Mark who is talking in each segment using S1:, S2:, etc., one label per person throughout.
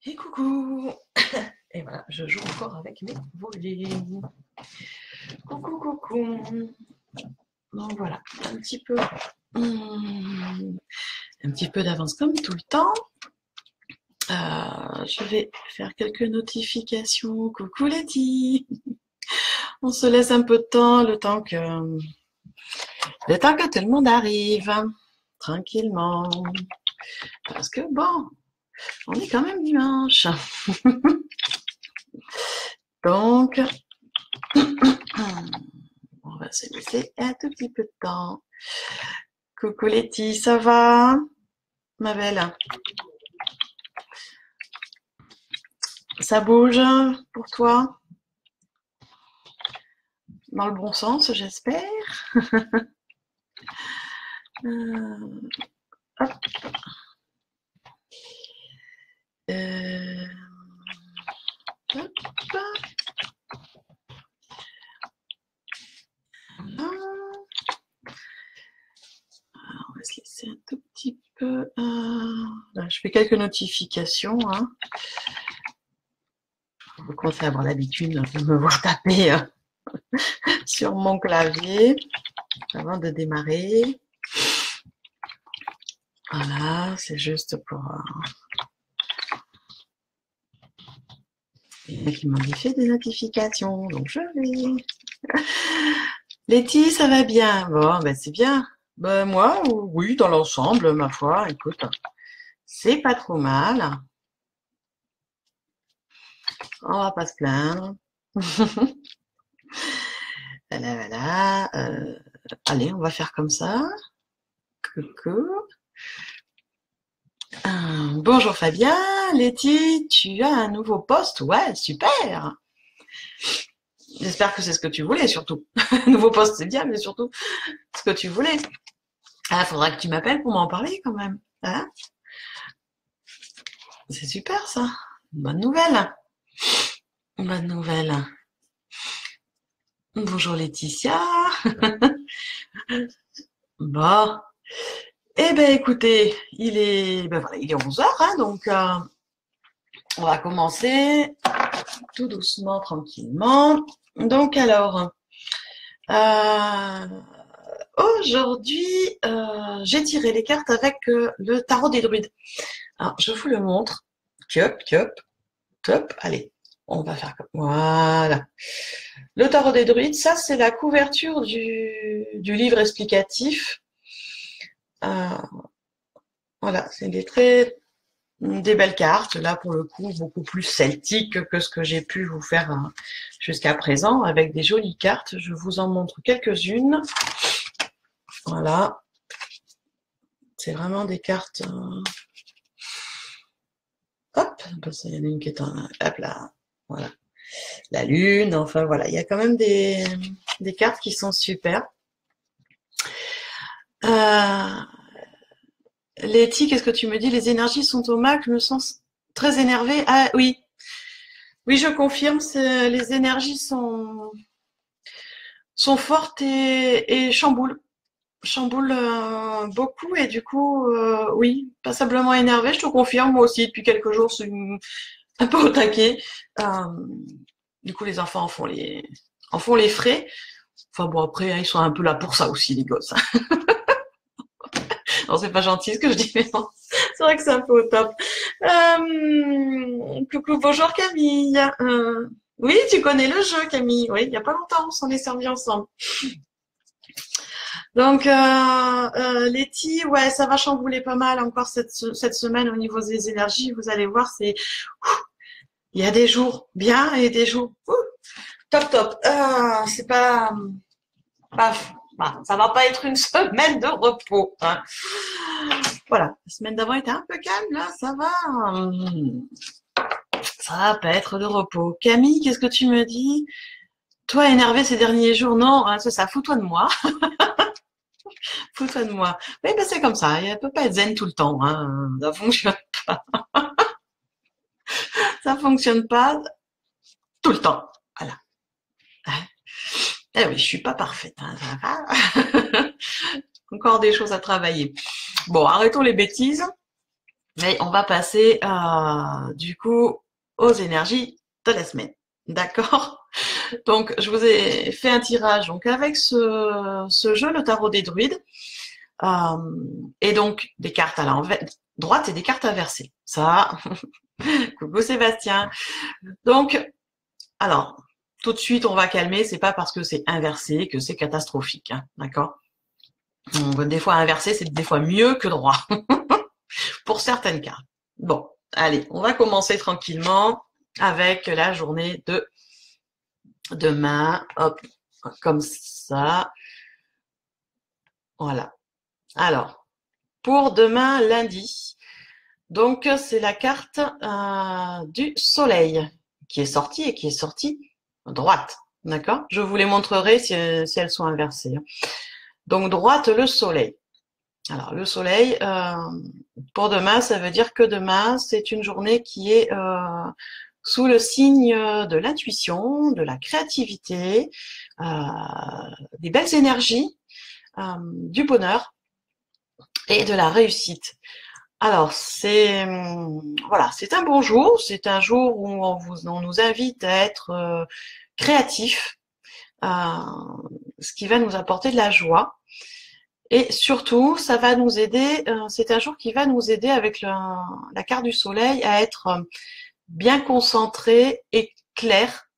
S1: Et coucou. Et voilà, je joue encore avec mes volets. Coucou, coucou. Donc voilà, un petit peu d'avance comme tout le temps. Je vais faire quelques notifications. Coucou Letty. On se laisse un peu de temps, le temps que tout le monde arrive. Tranquillement. Parce que bon, on est quand même dimanche. Donc, on va se laisser un tout petit peu de temps. Coucou Letty, ça va, ma belle? Ça bouge pour toi? Dans le bon sens, j'espère. Hop. Hop. On va se laisser un tout petit peu. Là, je fais quelques notifications. Hein. Vous commencez à avoir l'habitude de me voir taper sur mon clavier avant de démarrer. Voilà, c'est juste pour... Il y en a qui m'ont fait des notifications, donc je vais. Letty, ça va bien? Bon, ben c'est bien. Ben moi, oui, dans l'ensemble, ma foi, écoute, c'est pas trop mal. On va pas se plaindre. Voilà, voilà. Allez, on va faire comme ça. Coucou. Bonjour Fabien. Letty, tu as un nouveau poste? Ouais, super. J'espère que c'est ce que tu voulais, surtout. Nouveau poste, c'est bien, mais surtout ce que tu voulais. Ah, faudra que tu m'appelles pour m'en parler quand même. Hein? C'est super ça. Bonne nouvelle. Bonne nouvelle. Bonjour Laetitia. Bon. Eh ben écoutez, il est 11 heures, hein, donc on va commencer tout doucement, tranquillement. Donc alors, aujourd'hui, j'ai tiré les cartes avec le tarot des druides. Alors, je vous le montre. Tiop, tiop, top. Allez, on va faire comme... Voilà. Le tarot des druides, ça, c'est la couverture du livre explicatif. Voilà, c'est des belles cartes, là, pour le coup, beaucoup plus celtiques que ce que j'ai pu vous faire jusqu'à présent, avec des jolies cartes. Je vous en montre quelques-unes. Voilà. C'est vraiment des cartes... Hop, il y en a une qui est en... Hop là, voilà. La lune, enfin voilà, il y a quand même des cartes qui sont super. Letty, qu'est-ce que tu me dis? Les énergies sont au max, je me sens très énervée. Ah oui, oui, je confirme, les énergies sont fortes et chamboulent beaucoup et du coup, oui, passablement énervée, je te confirme, moi aussi, depuis quelques jours, c'est un peu au taquet. Du coup, les enfants en font les frais. Enfin bon, après, ils sont un peu là pour ça aussi, les gosses. Non, c'est pas gentil ce que je dis, mais bon, c'est vrai que c'est un peu au top. Coucou, bonjour Camille. Oui, tu connais le jeu, Camille. Oui, il y a pas longtemps, on s'en est servi ensemble. Donc, Letty, ouais, ça va chambouler pas mal encore cette semaine au niveau des énergies. Vous allez voir, il y a des jours bien et des jours top top. C'est pas, ça va pas être une semaine de repos. Hein. Voilà, la semaine d'avant était un peu calme, là, ça va. Ça va pas être de repos. Camille, qu'est-ce que tu me dis? Toi, énervé ces derniers jours? Non, hein, c'est ça, fous-toi de moi. Fous-toi de moi. Oui, ben c'est comme ça, elle peut pas être zen tout le temps. Hein. Ça fonctionne pas. Ça fonctionne pas tout le temps. Voilà. Eh oui, je suis pas parfaite. Hein, ça va. Encore des choses à travailler. Bon, arrêtons les bêtises. Mais on va passer du coup aux énergies de la semaine. D'accord? Donc, je vous ai fait un tirage donc avec ce jeu, le tarot des druides, et donc des cartes à l'envers, droite et des cartes inversées. Ça, coucou Sébastien. Donc, alors, tout de suite, on va calmer. C'est pas parce que c'est inversé que c'est catastrophique, hein, d'accord? Des fois inversé, c'est des fois mieux que droit pour certaines cartes. Bon, allez, on va commencer tranquillement avec la journée de demain. Hop, comme ça. Voilà. Alors, pour demain, lundi, donc c'est la carte du soleil qui est sortie et qui est sortie droite. D'accord? Je vous les montrerai si elles sont inversées. Donc, droite, le soleil. Alors, le soleil, pour demain, ça veut dire que demain, c'est une journée qui est sous le signe de l'intuition, de la créativité, des belles énergies, du bonheur et de la réussite. Alors, voilà, c'est un bon jour, c'est un jour où on nous invite à être créatifs, ce qui va nous apporter de la joie. Et surtout, ça va nous aider, c'est un jour qui va nous aider avec la carte du soleil à être bien concentré et clair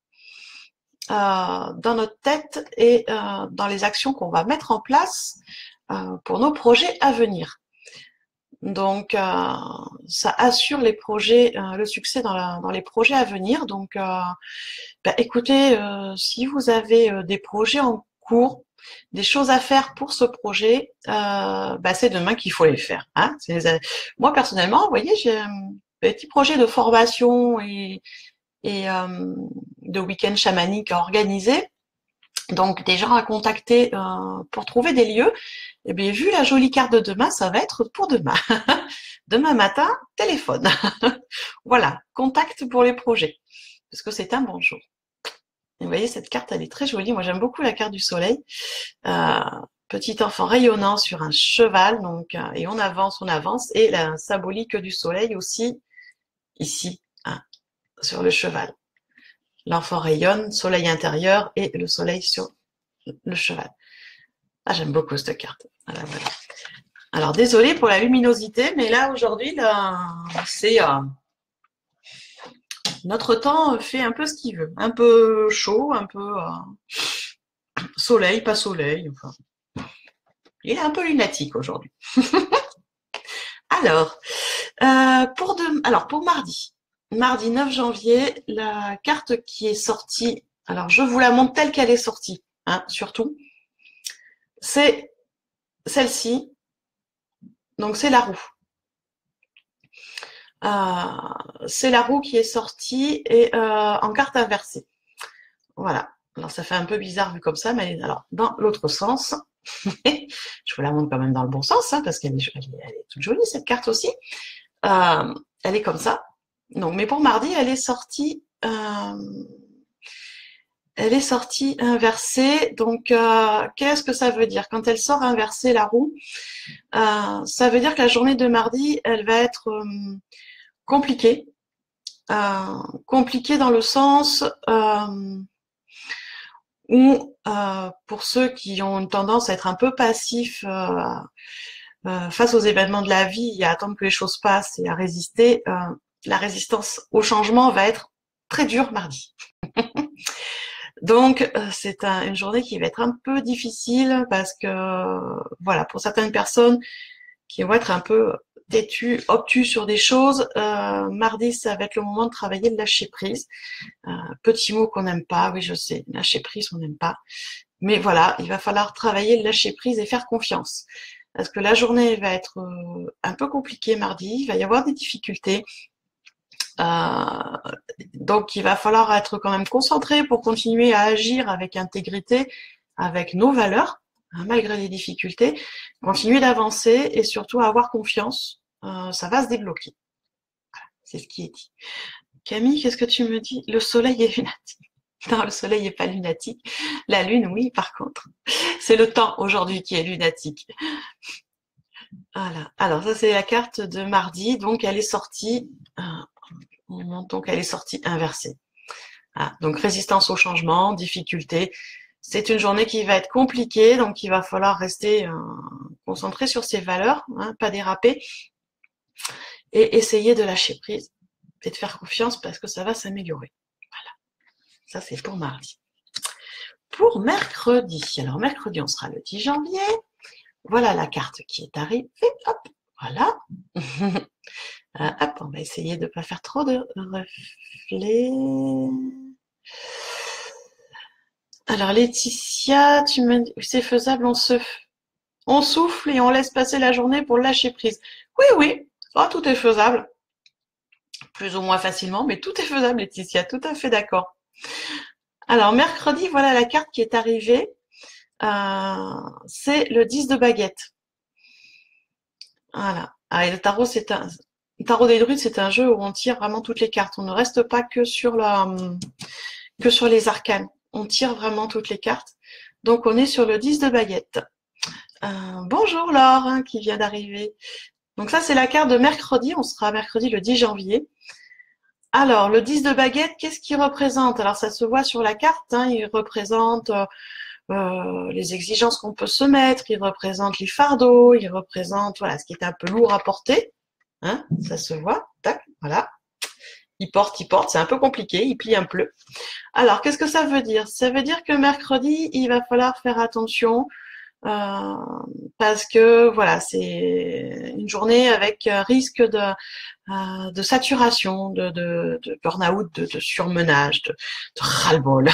S1: dans notre tête et dans les actions qu'on va mettre en place pour nos projets à venir. Donc, ça assure les projets, le succès dans les projets à venir. Donc, écoutez, si vous avez des projets en cours, des choses à faire pour ce projet, c'est demain qu'il faut les faire. Hein. Moi, personnellement, vous voyez, j'ai un petit projet de formation et de week-end chamanique à organiser. Donc, des gens à contacter pour trouver des lieux. Eh bien, vu la jolie carte de demain, ça va être pour demain. Demain matin, téléphone. Voilà, contact pour les projets. Parce que c'est un bon jour. Et vous voyez, cette carte, elle est très jolie. Moi, j'aime beaucoup la carte du soleil. Petit enfant rayonnant sur un cheval. Donc, et on avance. Et la symbolique du soleil aussi, ici, hein, sur le cheval. L'enfant rayonne, soleil intérieur et le soleil sur le cheval. Ah, j'aime beaucoup cette carte. Voilà, voilà. Alors, désolée pour la luminosité, mais là, aujourd'hui, c'est notre temps fait un peu ce qu'il veut. Un peu chaud, un peu soleil, pas soleil. Enfin, il est un peu lunatique aujourd'hui. Alors, pour mardi. Mardi 9 janvier, la carte qui est sortie, alors je vous la montre telle qu'elle est sortie, hein, surtout, c'est celle-ci. Donc, c'est la roue. C'est la roue qui est sortie et en carte inversée. Voilà. Alors, ça fait un peu bizarre vu comme ça, mais alors, dans l'autre sens, je vous la montre quand même dans le bon sens, hein, parce qu'elle est toute jolie, cette carte aussi. Elle est comme ça. Donc, mais pour mardi, elle est sortie inversée. Donc, qu'est-ce que ça veut dire? Quand elle sort inversée, la roue, ça veut dire que la journée de mardi, elle va être compliquée. Compliquée dans le sens où, pour ceux qui ont une tendance à être un peu passifs face aux événements de la vie et à attendre que les choses passent et à résister, la résistance au changement va être très dure mardi. Donc, c'est une journée qui va être un peu difficile parce que, voilà, pour certaines personnes qui vont être un peu têtues, obtus sur des choses, mardi, ça va être le moment de travailler le lâcher prise. Petit mot qu'on n'aime pas, oui, je sais, lâcher prise, on n'aime pas. Mais voilà, il va falloir travailler le lâcher prise et faire confiance. Parce que la journée va être un peu compliquée mardi, il va y avoir des difficultés. Donc, il va falloir être quand même concentré pour continuer à agir avec intégrité, avec nos valeurs, hein, malgré les difficultés, continuer d'avancer et surtout avoir confiance. Ça va se débloquer. Voilà, c'est ce qui est dit. Camille, qu'est-ce que tu me dis? Le soleil est lunatique. Non, le soleil n'est pas lunatique. La lune, oui, par contre. C'est le temps aujourd'hui qui est lunatique. Voilà. Alors ça c'est la carte de mardi, donc elle est sortie, donc elle est sortie inversée. Voilà. Donc résistance au changement, difficulté. C'est une journée qui va être compliquée, donc il va falloir rester concentré sur ses valeurs, hein, pas déraper, et essayer de lâcher prise et de faire confiance parce que ça va s'améliorer. Voilà. Ça c'est pour mardi. Pour mercredi, alors mercredi on sera le 10 janvier. Voilà la carte qui est arrivée. Hop, voilà. Hop, on va essayer de ne pas faire trop de reflets. Alors Laetitia, tu me dis c'est faisable, on souffle et on laisse passer la journée pour lâcher prise. Oui, oui, oh, tout est faisable. Plus ou moins facilement, mais tout est faisable, Laetitia, tout à fait d'accord. Alors mercredi, voilà la carte qui est arrivée. C'est le 10 de baguette. Voilà. Ah, et le tarot, le tarot des druides, c'est un jeu où on tire vraiment toutes les cartes. On ne reste pas que sur les arcanes. On tire vraiment toutes les cartes. Donc, on est sur le 10 de baguette. Bonjour Laure, hein, qui vient d'arriver. Donc ça, c'est la carte de mercredi. On sera mercredi le 10 janvier. Alors, le 10 de baguette, qu'est-ce qu'il représente? Alors, ça se voit sur la carte. Hein, il représente les exigences qu'on peut se mettre, il représente les fardeaux, il représente voilà ce qui est un peu lourd à porter. Hein, ça se voit. Tac, voilà. Il porte, c'est un peu compliqué, il plie un peu. Alors, qu'est-ce que ça veut dire? Ça veut dire que mercredi, il va falloir faire attention parce que voilà, c'est une journée avec risque de saturation, de burn-out, de surmenage, de ras-le-bol,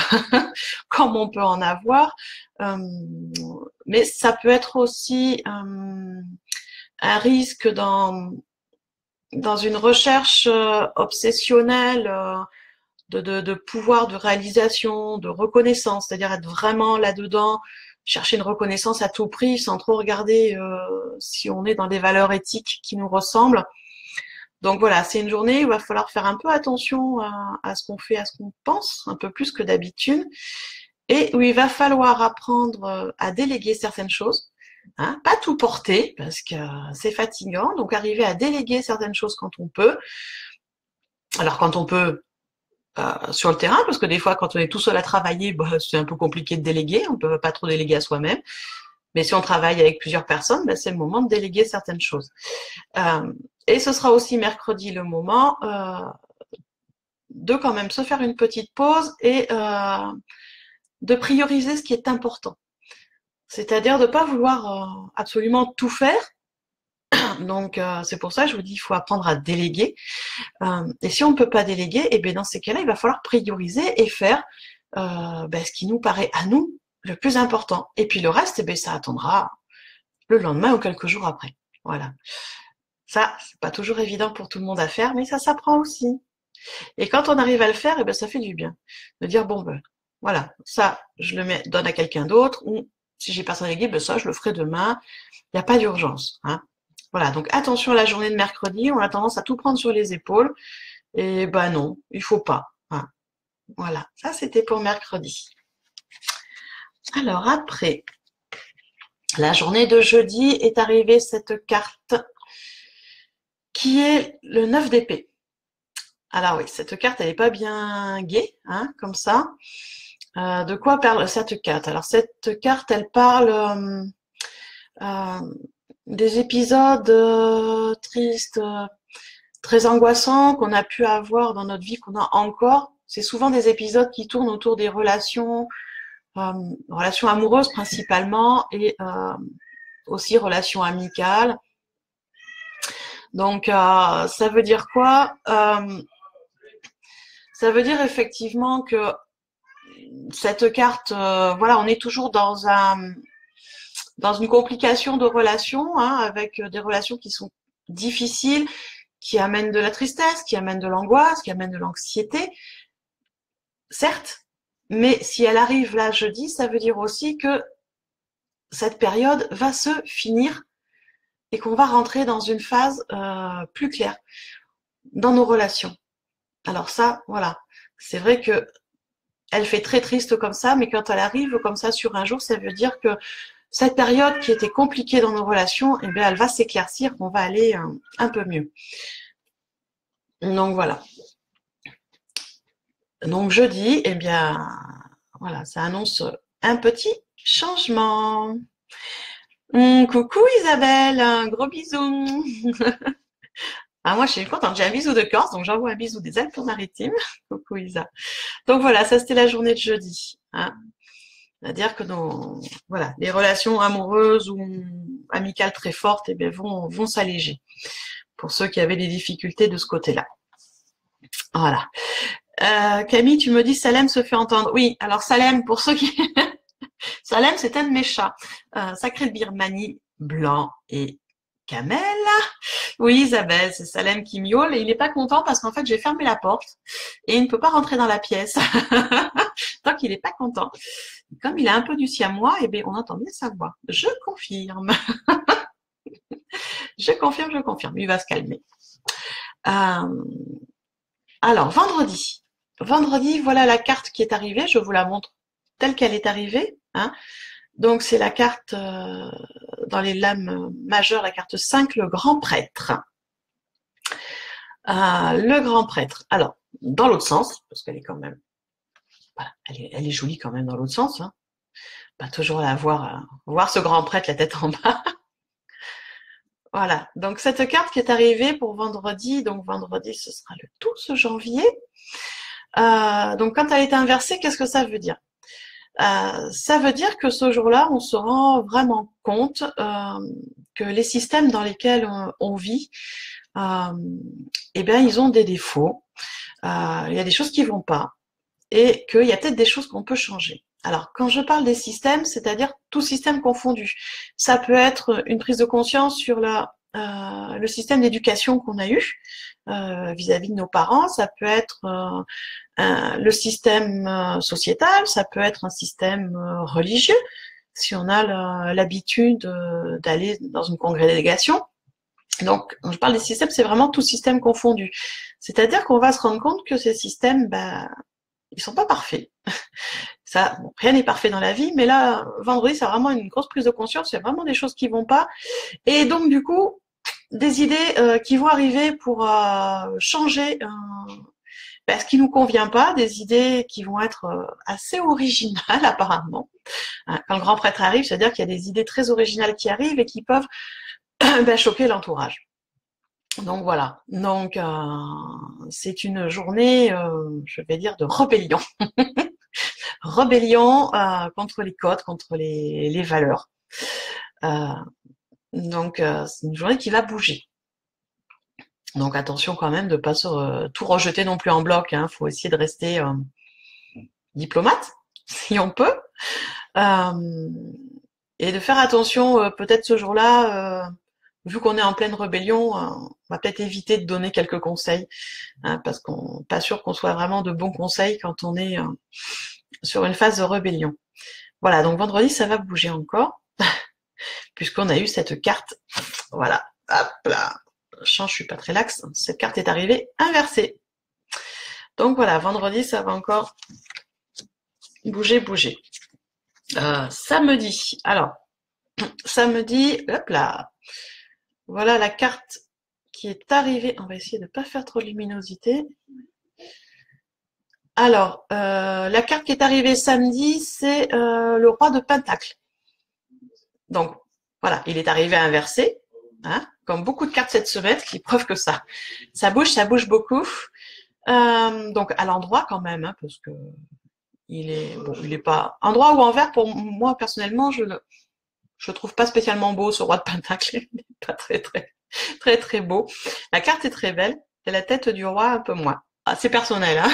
S1: comme on peut en avoir. Mais ça peut être aussi un risque dans une recherche obsessionnelle de pouvoir, de réalisation, de reconnaissance, c'est-à-dire être vraiment là-dedans, chercher une reconnaissance à tout prix sans trop regarder si on est dans des valeurs éthiques qui nous ressemblent. Donc voilà, c'est une journée où il va falloir faire un peu attention à ce qu'on fait, à ce qu'on pense, un peu plus que d'habitude, et où il va falloir apprendre à déléguer certaines choses. Hein, pas tout porter parce que c'est fatigant, donc arriver à déléguer certaines choses quand on peut. Alors quand on peut sur le terrain, parce que des fois quand on est tout seul à travailler, bah, c'est un peu compliqué de déléguer, on peut pas trop déléguer à soi-même. Mais si on travaille avec plusieurs personnes, bah, c'est le moment de déléguer certaines choses. Et ce sera aussi mercredi le moment de quand même se faire une petite pause et de prioriser ce qui est important. C'est-à-dire de ne pas vouloir absolument tout faire. Donc, c'est pour ça que je vous dis, il faut apprendre à déléguer. Et si on ne peut pas déléguer, eh bien, dans ces cas-là, il va falloir prioriser et faire ce qui nous paraît à nous le plus important. Et puis le reste, eh bien, ça attendra le lendemain ou quelques jours après. Voilà. Ça, c'est pas toujours évident pour tout le monde à faire, mais ça s'apprend aussi. Et quand on arrive à le faire, eh bien, ça fait du bien. De dire, bon, ben, voilà, ça, je le donne à quelqu'un d'autre, ou si j'ai personne à déléguer, ben, ça, je le ferai demain. Il n'y a pas d'urgence. Hein. Voilà, donc attention à la journée de mercredi, on a tendance à tout prendre sur les épaules. Et ben non, il faut pas. Hein. Voilà, ça c'était pour mercredi. Alors après, la journée de jeudi est arrivée cette carte qui est le 9 d'épée. Alors oui, cette carte, elle n'est pas bien gaie, hein, comme ça. De quoi parle cette carte? Alors cette carte, elle parle des épisodes tristes, très angoissants qu'on a pu avoir dans notre vie, qu'on a encore. C'est souvent des épisodes qui tournent autour des relations amoureuses principalement et aussi relations amicales. Donc ça veut dire quoi? Ça veut dire effectivement que cette carte, voilà, on est toujours dans une complication de relations, hein, avec des relations qui sont difficiles, qui amènent de la tristesse, qui amènent de l'angoisse, qui amènent de l'anxiété, certes, mais si elle arrive là jeudi, ça veut dire aussi que cette période va se finir et qu'on va rentrer dans une phase plus claire dans nos relations. Alors ça, voilà, c'est vrai que elle fait très triste comme ça, mais quand elle arrive comme ça sur un jour, ça veut dire que cette période qui était compliquée dans nos relations, eh bien, elle va s'éclaircir, on va aller un peu mieux. Donc voilà. Donc jeudi, eh bien, voilà, ça annonce un petit changement. Coucou Isabelle, un gros bisou. Ah, moi, je suis contente, j'ai un bisou de Corse, donc j'envoie un bisou des Alpes-Maritimes. Coucou Isa. Donc voilà, ça c'était la journée de jeudi. Hein. C'est-à-dire que voilà, les relations amoureuses ou amicales très fortes, eh bien, vont s'alléger. Pour ceux qui avaient des difficultés de ce côté-là. Voilà. Camille, tu me dis Salem se fait entendre. Oui, alors Salem, pour ceux qui... Salem, c'est un de mes chats. Sacré de Birmanie, blanc et camel. Oui, Isabelle, c'est Salem qui miaule et il n'est pas content parce qu'en fait, j'ai fermé la porte et il ne peut pas rentrer dans la pièce. Tant qu'il n'est pas content. Comme il a un peu du siamois, eh bien, on entend bien sa voix. Je confirme. Je confirme, je confirme. Il va se calmer. Alors, vendredi. Vendredi, voilà la carte qui est arrivée. Je vous la montre telle qu'elle est arrivée. Hein. Donc, c'est la carte dans les lames majeures, la carte 5, le grand prêtre. Le grand prêtre. Alors, dans l'autre sens, parce qu'elle est quand même... Voilà, elle est jolie quand même dans l'autre sens. Hein. Pas toujours la voir ce grand prêtre la tête en bas. Voilà, donc cette carte qui est arrivée pour vendredi, donc vendredi ce sera le 12 janvier. Donc quand elle est inversée, qu'est-ce que ça veut dire? Ça veut dire que ce jour-là, on se rend vraiment compte que les systèmes dans lesquels on vit, eh bien, ils ont des défauts. Il y a des choses qui vont pas et qu'il y a peut-être des choses qu'on peut changer. Alors, quand je parle des systèmes, c'est-à-dire tout système confondu. Ça peut être une prise de conscience sur le système d'éducation qu'on a eu vis-à-vis de nos parents. Ça peut être le système sociétal, ça peut être un système religieux, si on a l'habitude d'aller dans une congrégation. Donc, quand je parle des systèmes, c'est vraiment tout système confondu. C'est-à-dire qu'on va se rendre compte que ces systèmes, ils sont pas parfaits. Ça, bon, rien n'est parfait dans la vie, mais là, vendredi, c'est vraiment une grosse prise de conscience. Il y a vraiment des choses qui vont pas. Et donc, du coup, des idées qui vont arriver pour changer ce qui nous convient pas, des idées qui vont être assez originales apparemment. Hein, quand le grand prêtre arrive, c'est-à-dire qu'il y a des idées très originales qui arrivent et qui peuvent choquer l'entourage. Donc voilà. Donc c'est une journée, je vais dire, de rébellion. Rébellion contre les codes, contre les valeurs. Donc c'est une journée qui va bouger. Donc attention quand même de pas tout rejeter non plus en bloc. Hein. Faut essayer de rester diplomate, si on peut. Et de faire attention, peut-être ce jour-là, vu qu'on est en pleine rébellion, on va peut-être éviter de donner quelques conseils, hein, parce qu'on pas sûr qu'on soit vraiment de bons conseils quand on est sur une phase de rébellion. Voilà, donc vendredi, ça va bouger encore, puisqu'on a eu cette carte. Voilà, hop là. Je suis pas très laxe. Cette carte est arrivée inversée. Donc voilà, vendredi, ça va encore bouger. Samedi. Alors, samedi, hop là. Voilà la carte qui est arrivée. On va essayer de ne pas faire trop de luminosité. Alors, la carte qui est arrivée samedi, c'est le roi de Pentacle. Donc, voilà, il est arrivé inversé, hein, comme beaucoup de cartes cette semaine, qui prouvent que ça bouge beaucoup. Donc, à l'endroit quand même, hein, parce que il est pas endroit ou envers. Pour moi personnellement, je trouve pas spécialement beau ce roi de Pentacle. Il n'est pas très beau. La carte est très belle, et la tête du roi un peu moins. Ah, c'est personnel, hein.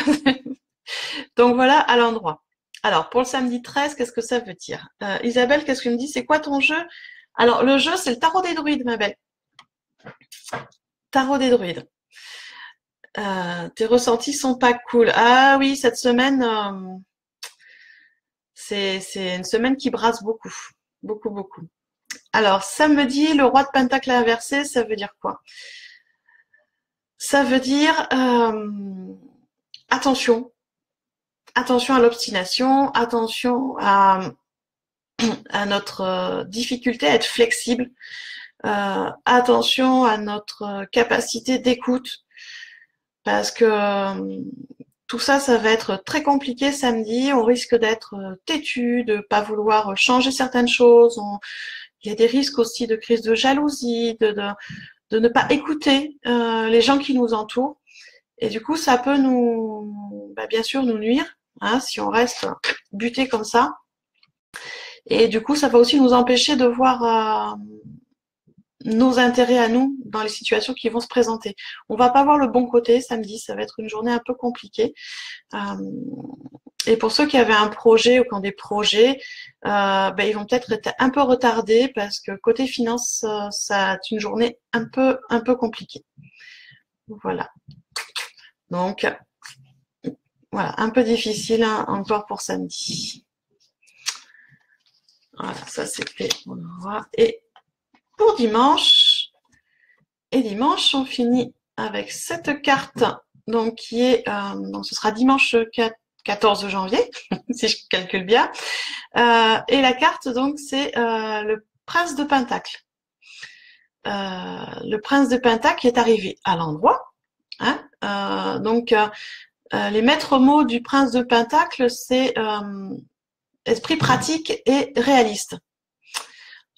S1: Donc voilà, à l'endroit. Alors, pour le samedi 13, qu'est-ce que ça veut dire? Isabelle, qu'est-ce que tu me dis? C'est quoi ton jeu? Alors, le jeu, c'est le tarot des druides, ma belle. Tarot des druides. Tes ressentis sont pas cool. Ah oui, cette semaine, c'est une semaine qui brasse beaucoup. Beaucoup. Alors, samedi, le roi de Pentacle inversé, ça veut dire quoi? Ça veut dire attention à l'obstination, attention à à notre difficulté à être flexible. Attention à notre capacité d'écoute, parce que tout ça, ça va être très compliqué samedi. On risque d'être têtu, de pas vouloir changer certaines choses. Il y a des risques aussi de crise de jalousie, de ne pas écouter les gens qui nous entourent. Et du coup, ça peut bien sûr, nous nuire, hein, si on reste buté comme ça. Et du coup, ça va aussi nous empêcher de voir nos intérêts à nous dans les situations qui vont se présenter. On va pas voir le bon côté samedi, ça va être une journée un peu compliquée. Et pour ceux qui avaient un projet ou qui ont des projets, ils vont peut-être être un peu retardés parce que côté finance, ça est une journée un peu compliquée. Voilà. Donc, voilà, un peu difficile hein, encore pour samedi. Voilà, ça c'est fait. Et pour dimanche, on finit avec cette carte, donc qui est, donc ce sera dimanche 14 janvier, si je calcule bien. Et la carte, donc, c'est le prince de Pentacle. Le prince de Pentacle est arrivé à l'endroit. Hein, les maîtres mots du prince de Pentacle, c'est esprit pratique et réaliste.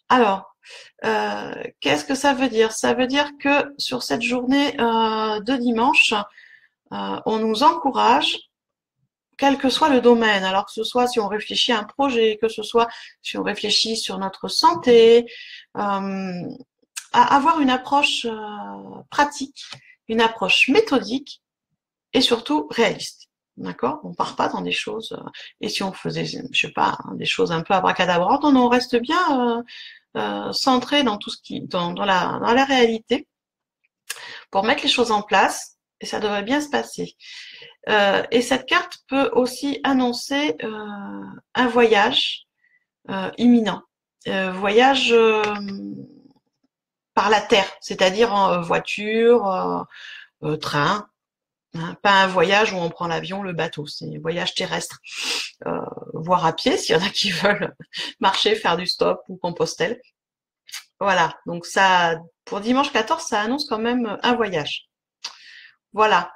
S1: Alors, qu'est-ce que ça veut dire? Ça veut dire que sur cette journée de dimanche, on nous encourage, quel que soit le domaine, alors que ce soit si on réfléchit à un projet, que ce soit si on réfléchit sur notre santé, à avoir une approche pratique, une approche méthodique et surtout réaliste. D'accord? On part pas dans des choses, et si on faisait, je sais pas, hein, des choses un peu abracadabrantes, non, on reste bien centré dans tout ce qui, dans la réalité, pour mettre les choses en place, et ça devrait bien se passer. Et cette carte peut aussi annoncer un voyage imminent, voyage par la terre, c'est-à-dire en voiture, train. Hein, pas un voyage où on prend l'avion, le bateau, c'est un voyage terrestre, voire à pied s'il y en a qui veulent marcher, faire du stop ou Compostelle. Voilà, donc ça, pour dimanche 14, ça annonce quand même un voyage. Voilà.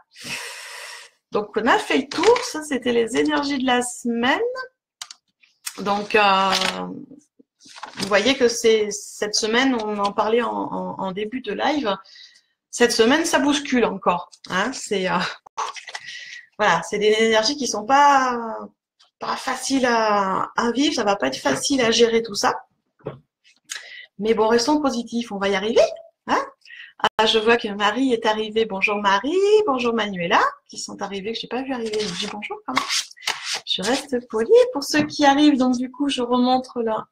S1: Donc on a fait le tour, ça c'était les énergies de la semaine. Donc vous voyez que c'est cette semaine, on en parlait en début de live. Cette semaine, ça bouscule encore. Hein, voilà, c'est des énergies qui sont pas faciles à vivre. Ça va pas être facile à gérer tout ça. Mais bon, restons positifs. On va y arriver. Hein. Ah, je vois que Marie est arrivée. Bonjour Marie, bonjour Manuela, qui sont arrivés que je n'ai pas vu arriver. Je dis bonjour quand même. Je reste polie. Pour ceux qui arrivent, donc du coup, je remontre là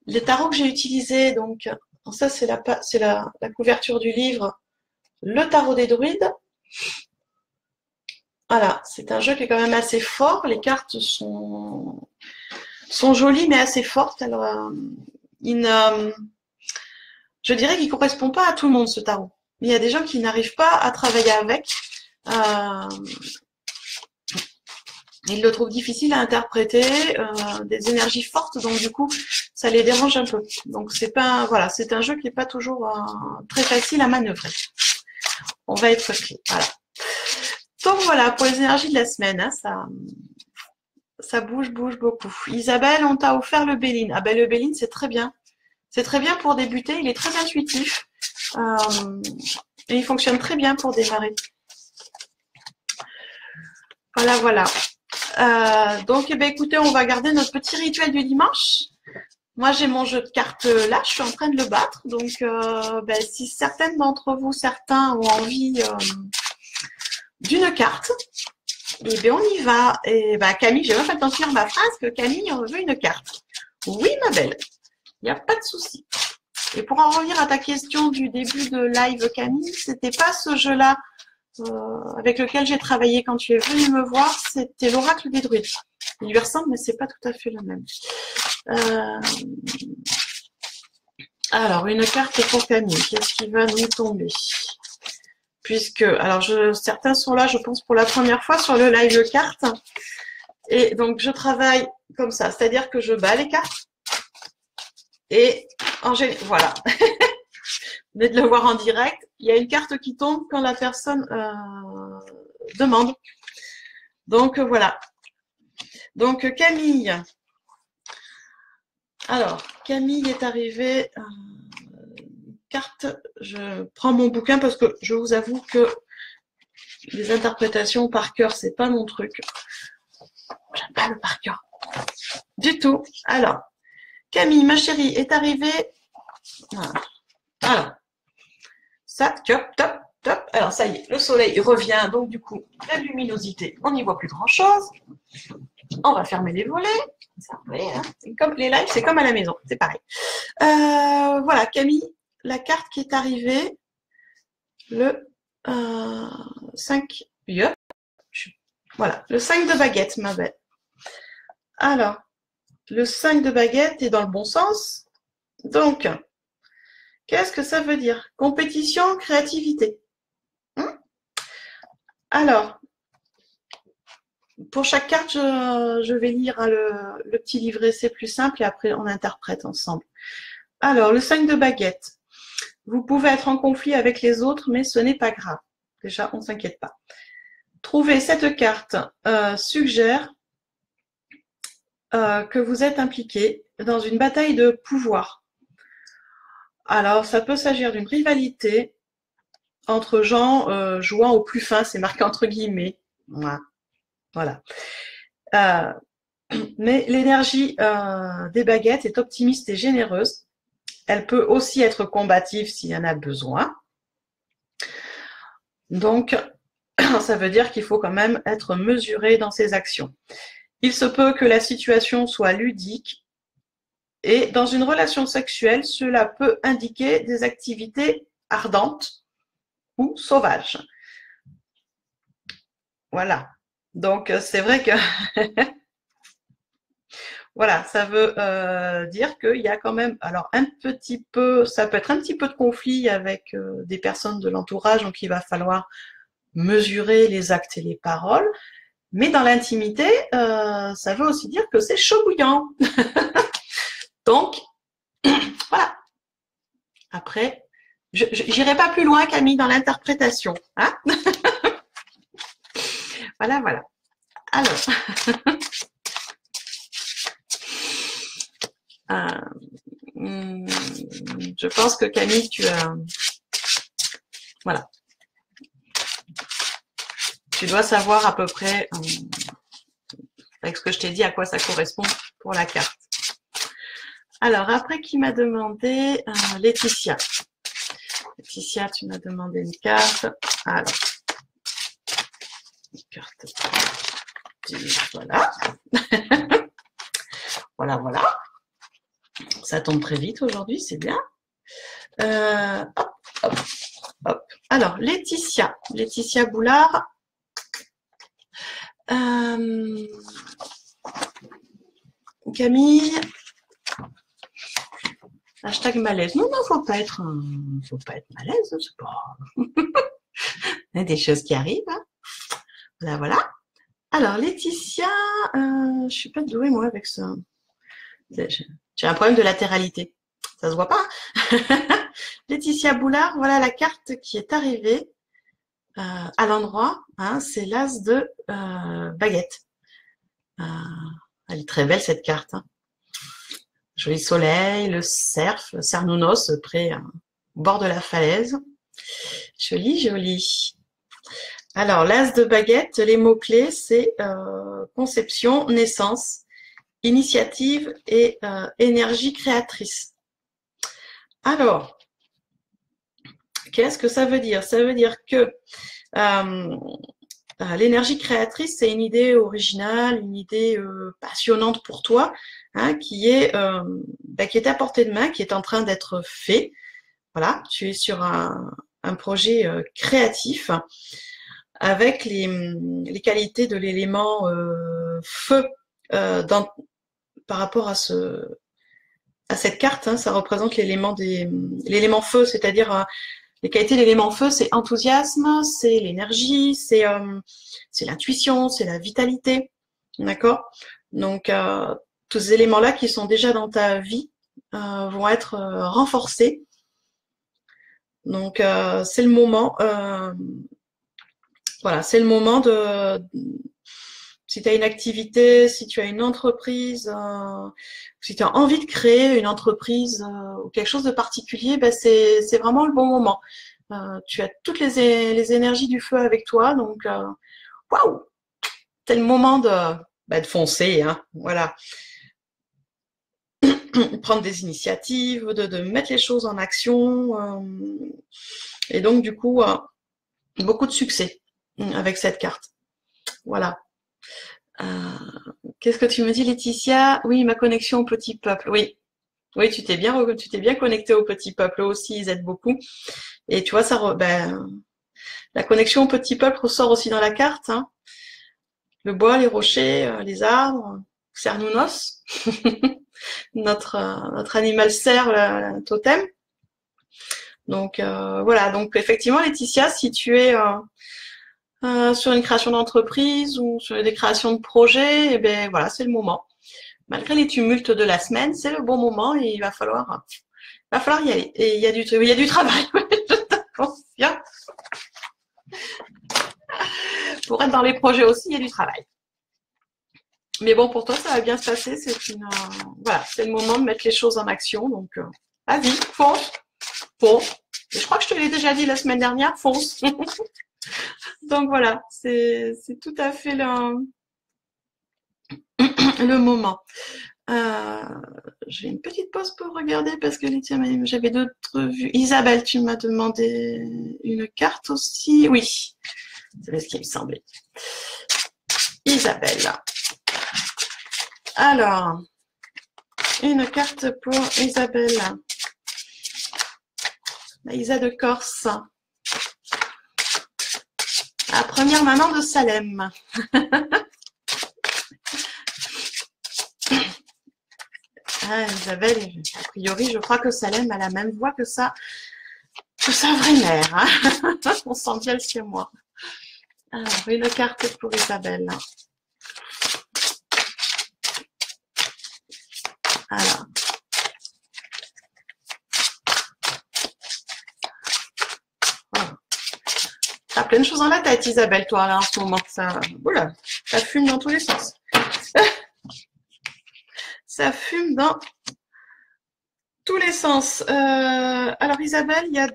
S1: les tarots que j'ai utilisés. Donc ça, c'est la couverture du livre. Le tarot des druides. Voilà, c'est un jeu qui est quand même assez fort. Les cartes sont jolies, mais assez fortes. Alors, je dirais qu'il ne correspond pas à tout le monde, ce tarot. Mais il y a des gens qui n'arrivent pas à travailler avec. Ils le trouvent difficile à interpréter, des énergies fortes, donc du coup, ça les dérange un peu. Donc c'est pas, voilà, c'est un jeu qui n'est pas toujours très facile à manœuvrer. On va être clair. Voilà. Donc voilà, pour les énergies de la semaine, hein, ça bouge beaucoup. Isabelle, on t'a offert le Béline. Ah ben le Béline, c'est très bien. C'est très bien pour débuter, il est très intuitif. Et il fonctionne très bien pour démarrer. Voilà. Donc, écoutez, on va garder notre petit rituel du dimanche. Moi, j'ai mon jeu de cartes là, je suis en train de le battre. Donc, si certaines d'entre vous, certains ont envie d'une carte, et bien on y va. Et Camille, j'ai même pas le temps de finir ma phrase que Camille veut une carte. Oui, ma belle, il n'y a pas de souci. Et pour en revenir à ta question du début de live, Camille, c'était pas ce jeu-là avec lequel j'ai travaillé quand tu es venue me voir, c'était l'oracle des druides. Il lui ressemble, mais c'est pas tout à fait le même. Alors, une carte pour Camille. Qu'est-ce qui va nous tomber? Puisque, alors, certains sont là, je pense, pour la première fois sur le live cartes. Et donc, je travaille comme ça, c'est-à-dire que je bats les cartes. Et voilà. Vous venez de le voir en direct. Il y a une carte qui tombe quand la personne demande. Donc voilà. Donc Camille. Alors, Camille est arrivée. Carte, je prends mon bouquin parce que je vous avoue que les interprétations par cœur, c'est pas mon truc. J'aime pas le par cœur. Du tout. Alors, Camille, ma chérie, est arrivée. Voilà. Alors, ça, top, top, top. Alors, ça y est, le soleil revient. Donc, du coup, la luminosité, on n'y voit plus grand-chose. On va fermer les volets. Ça, hein. Comme les lives, c'est comme à la maison. C'est pareil. Voilà, Camille, la carte qui est arrivée, le 5. Voilà, le 5 de baguette, ma belle. Alors, le 5 de baguette est dans le bon sens. Donc, qu'est-ce que ça veut dire? Compétition, créativité. Alors, pour chaque carte, je vais lire le petit livret, c'est plus simple, et après on interprète ensemble. Alors, le 5 de baguette. Vous pouvez être en conflit avec les autres, mais ce n'est pas grave. Déjà, on ne s'inquiète pas. Trouver cette carte suggère que vous êtes impliqué dans une bataille de pouvoir. Alors, ça peut s'agir d'une rivalité entre gens jouant au plus fin, c'est marqué entre guillemets. Voilà. Mais l'énergie des baguettes est optimiste et généreuse. Elle peut aussi être combative s'il y en a besoin. Donc, ça veut dire qu'il faut quand même être mesuré dans ses actions. Il se peut que la situation soit ludique et dans une relation sexuelle, cela peut indiquer des activités ardentes ou sauvages. Voilà. Donc, c'est vrai que voilà, ça veut dire qu'il y a quand même, alors un petit peu, ça peut être un petit peu de conflit avec des personnes de l'entourage, donc il va falloir mesurer les actes et les paroles. Mais dans l'intimité, ça veut aussi dire que c'est chaud bouillant. Donc, voilà. Après, je n'irai pas plus loin, Camille, dans l'interprétation. Hein. Voilà, voilà. Alors, je pense que Camille, tu as... Voilà. Tu dois savoir à peu près, avec ce que je t'ai dit, à quoi ça correspond pour la carte. Alors, après, qui m'a demandé Laetitia. Laetitia, tu m'as demandé une carte. Alors, une carte. Voilà. Voilà, voilà. Ça tombe très vite aujourd'hui, c'est bien. Hop, hop, hop. Alors, Laetitia. Laetitia Boulard. Camille. Hashtag malaise. Non, non, faut pas être malaise, c'est pas. Il y a des choses qui arrivent. Hein. Voilà, voilà. Alors, Laetitia, je suis pas douée, moi, avec ça. J'ai un problème de latéralité. Ça se voit pas. Laetitia Boulard, voilà la carte qui est arrivée à l'endroit. Hein, c'est l'as de baguette. Elle est très belle, cette carte. Hein. Joli soleil, le Cernounos, près au bord de la falaise. Joli, joli. Alors, l'as de baguette, les mots-clés, c'est conception, naissance, initiative et énergie créatrice. Alors, qu'est-ce que ça veut dire? Ça veut dire que l'énergie créatrice, c'est une idée originale, une idée passionnante pour toi, hein, qui est à portée de main, qui est en train d'être fait. Voilà, tu es sur un projet créatif avec les qualités de l'élément feu par rapport à cette carte. Hein, ça représente l'élément feu, c'est-à-dire les qualités de l'élément feu, c'est enthousiasme, c'est l'énergie, c'est l'intuition, c'est la vitalité. D'accord? Donc, tous ces éléments-là qui sont déjà dans ta vie, vont être renforcées. Donc, c'est le moment. Voilà, c'est le moment de. Si tu as une activité, si tu as une entreprise, si tu as envie de créer une entreprise ou quelque chose de particulier, ben c'est vraiment le bon moment. Tu as toutes les énergies du feu avec toi, donc waouh, c'est le moment de foncer, hein, voilà. Prendre des initiatives, de mettre les choses en action, et donc du coup, beaucoup de succès avec cette carte. Voilà. Qu'est-ce que tu me dis, Laetitia? Oui, ma connexion au petit peuple. Oui, oui, tu t'es bien connecté au petit peuple. Eux aussi, ils aident beaucoup. Et tu vois, la connexion au petit peuple ressort aussi dans la carte, hein. Le bois, les rochers, les arbres, Cernounos, notre animal cerf, le totem. Donc voilà. Donc effectivement, Laetitia, si tu es sur une création d'entreprise ou sur des créations de projets, eh ben voilà, c'est le moment. Malgré les tumultes de la semaine, c'est le bon moment et il va falloir y aller. Et il y a du travail, je te confirme. Pour être dans les projets aussi, il y a du travail. Mais bon, pour toi, ça va bien se passer. Voilà, c'est le moment de mettre les choses en action. Donc, vas-y, fonce. Et je crois que je te l'ai déjà dit la semaine dernière, fonce. Donc voilà, c'est tout à fait le moment. J'ai une petite pause pour regarder parce que j'avais d'autres vues. Isabelle, tu m'as demandé une carte aussi. Oui, c'est ce qui me semblait. Isabelle. Alors, une carte pour Isabelle. La Isa de Corse. La première maman de Salem. Ah, Isabelle, a priori, je crois que Salem a la même voix que sa vraie mère. Hein. On sent bien le chez moi. Alors, une carte pour Isabelle. Alors. Voilà. T'as plein de choses dans la tête, Isabelle, toi, là, en ce moment. Oula, ça fume dans tous les sens. Ça fume dans tous les sens. Alors, Isabelle, il y a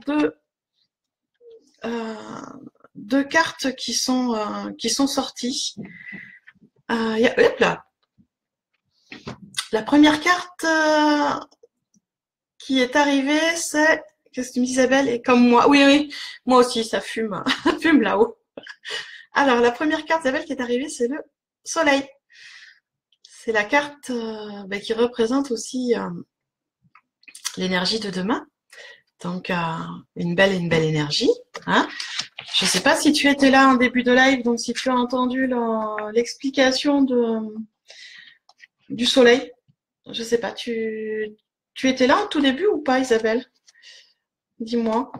S1: deux cartes qui sont sorties. Hop là. La première carte qui est arrivée, c'est... Qu'est-ce que tu me dis, Isabelle? Et comme moi. Oui, oui, moi aussi, ça fume. Fume là-haut. Alors, la première carte, Isabelle, qui est arrivée, c'est le soleil. C'est la carte qui représente aussi l'énergie de demain. Donc, une belle énergie. Hein. Je ne sais pas si tu étais là en début de live, donc si tu as entendu l'explication du soleil. Je ne sais pas, tu étais là en tout début ou pas, Isabelle? Dis-moi.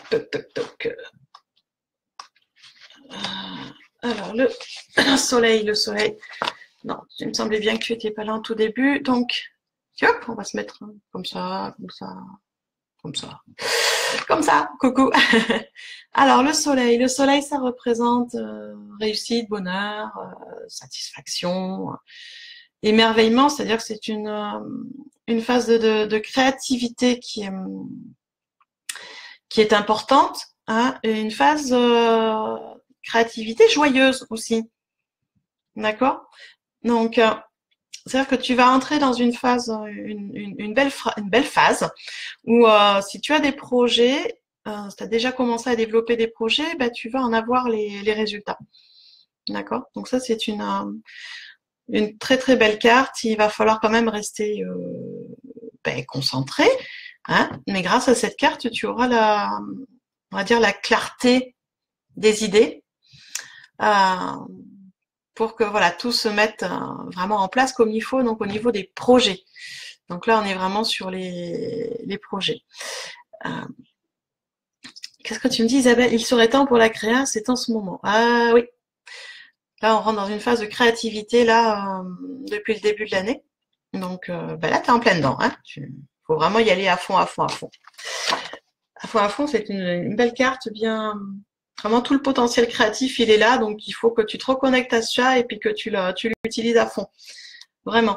S1: Toc, toc, toc. Alors, le soleil. Non, il me semblait bien que tu n'étais pas là en tout début. Donc, hop, on va se mettre comme ça. Comme ça, coucou. Alors, le soleil, ça représente réussite, bonheur, satisfaction, émerveillement, c'est-à-dire que c'est une phase de créativité qui est importante, hein, et une phase créativité joyeuse aussi. D'accord? Donc, c'est-à-dire que tu vas entrer dans une phase, une belle phase où si tu as des projets, si tu as déjà commencé à développer des projets, bah, tu vas en avoir les résultats. D'accord? Donc ça, c'est une très très belle carte. Il va falloir quand même rester concentré. Hein, mais grâce à cette carte, tu auras on va dire la clarté des idées. Pour que voilà tout se mette vraiment en place comme il faut, donc au niveau des projets. Donc là, on est vraiment sur les projets. Qu'est-ce que tu me dis, Isabelle? Il serait temps pour la créa, c'est en ce moment. Ah oui. Là, on rentre dans une phase de créativité là depuis le début de l'année. Donc bah là, tu es en plein dedans. Hein. Faut vraiment y aller à fond, à fond, à fond. À fond, à fond, c'est une belle carte, bien. Vraiment, tout le potentiel créatif, il est là. Donc, il faut que tu te reconnectes à ça et puis que tu l'utilises à fond. Vraiment.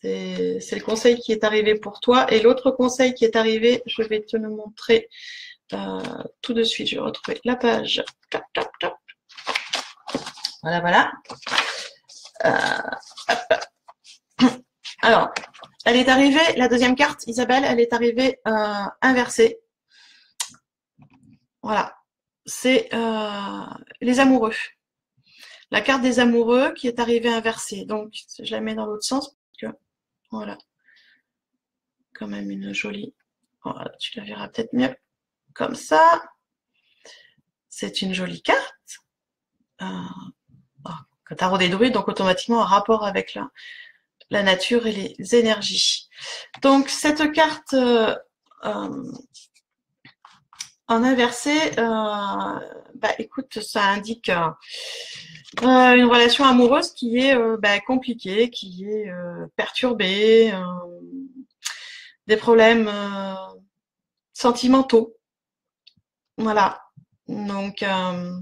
S1: C'est le conseil qui est arrivé pour toi. Et l'autre conseil qui est arrivé, je vais te le montrer tout de suite. Je vais retrouver la page. Tap, tap, tap. Voilà, voilà. Alors, elle est arrivée, la deuxième carte, Isabelle, elle est arrivée inversée. Voilà. C'est les amoureux. La carte des amoureux qui est arrivée inversée. Donc, je la mets dans l'autre sens. Parce que, voilà. Quand même une jolie. Voilà, tu la verras peut-être mieux. Comme ça. C'est une jolie carte. Tarot des druides, donc automatiquement en rapport avec la nature et les énergies. Donc, cette carte en inversé, bah, écoute, ça indique une relation amoureuse qui est compliquée, qui est perturbée, des problèmes sentimentaux. Voilà. Donc, je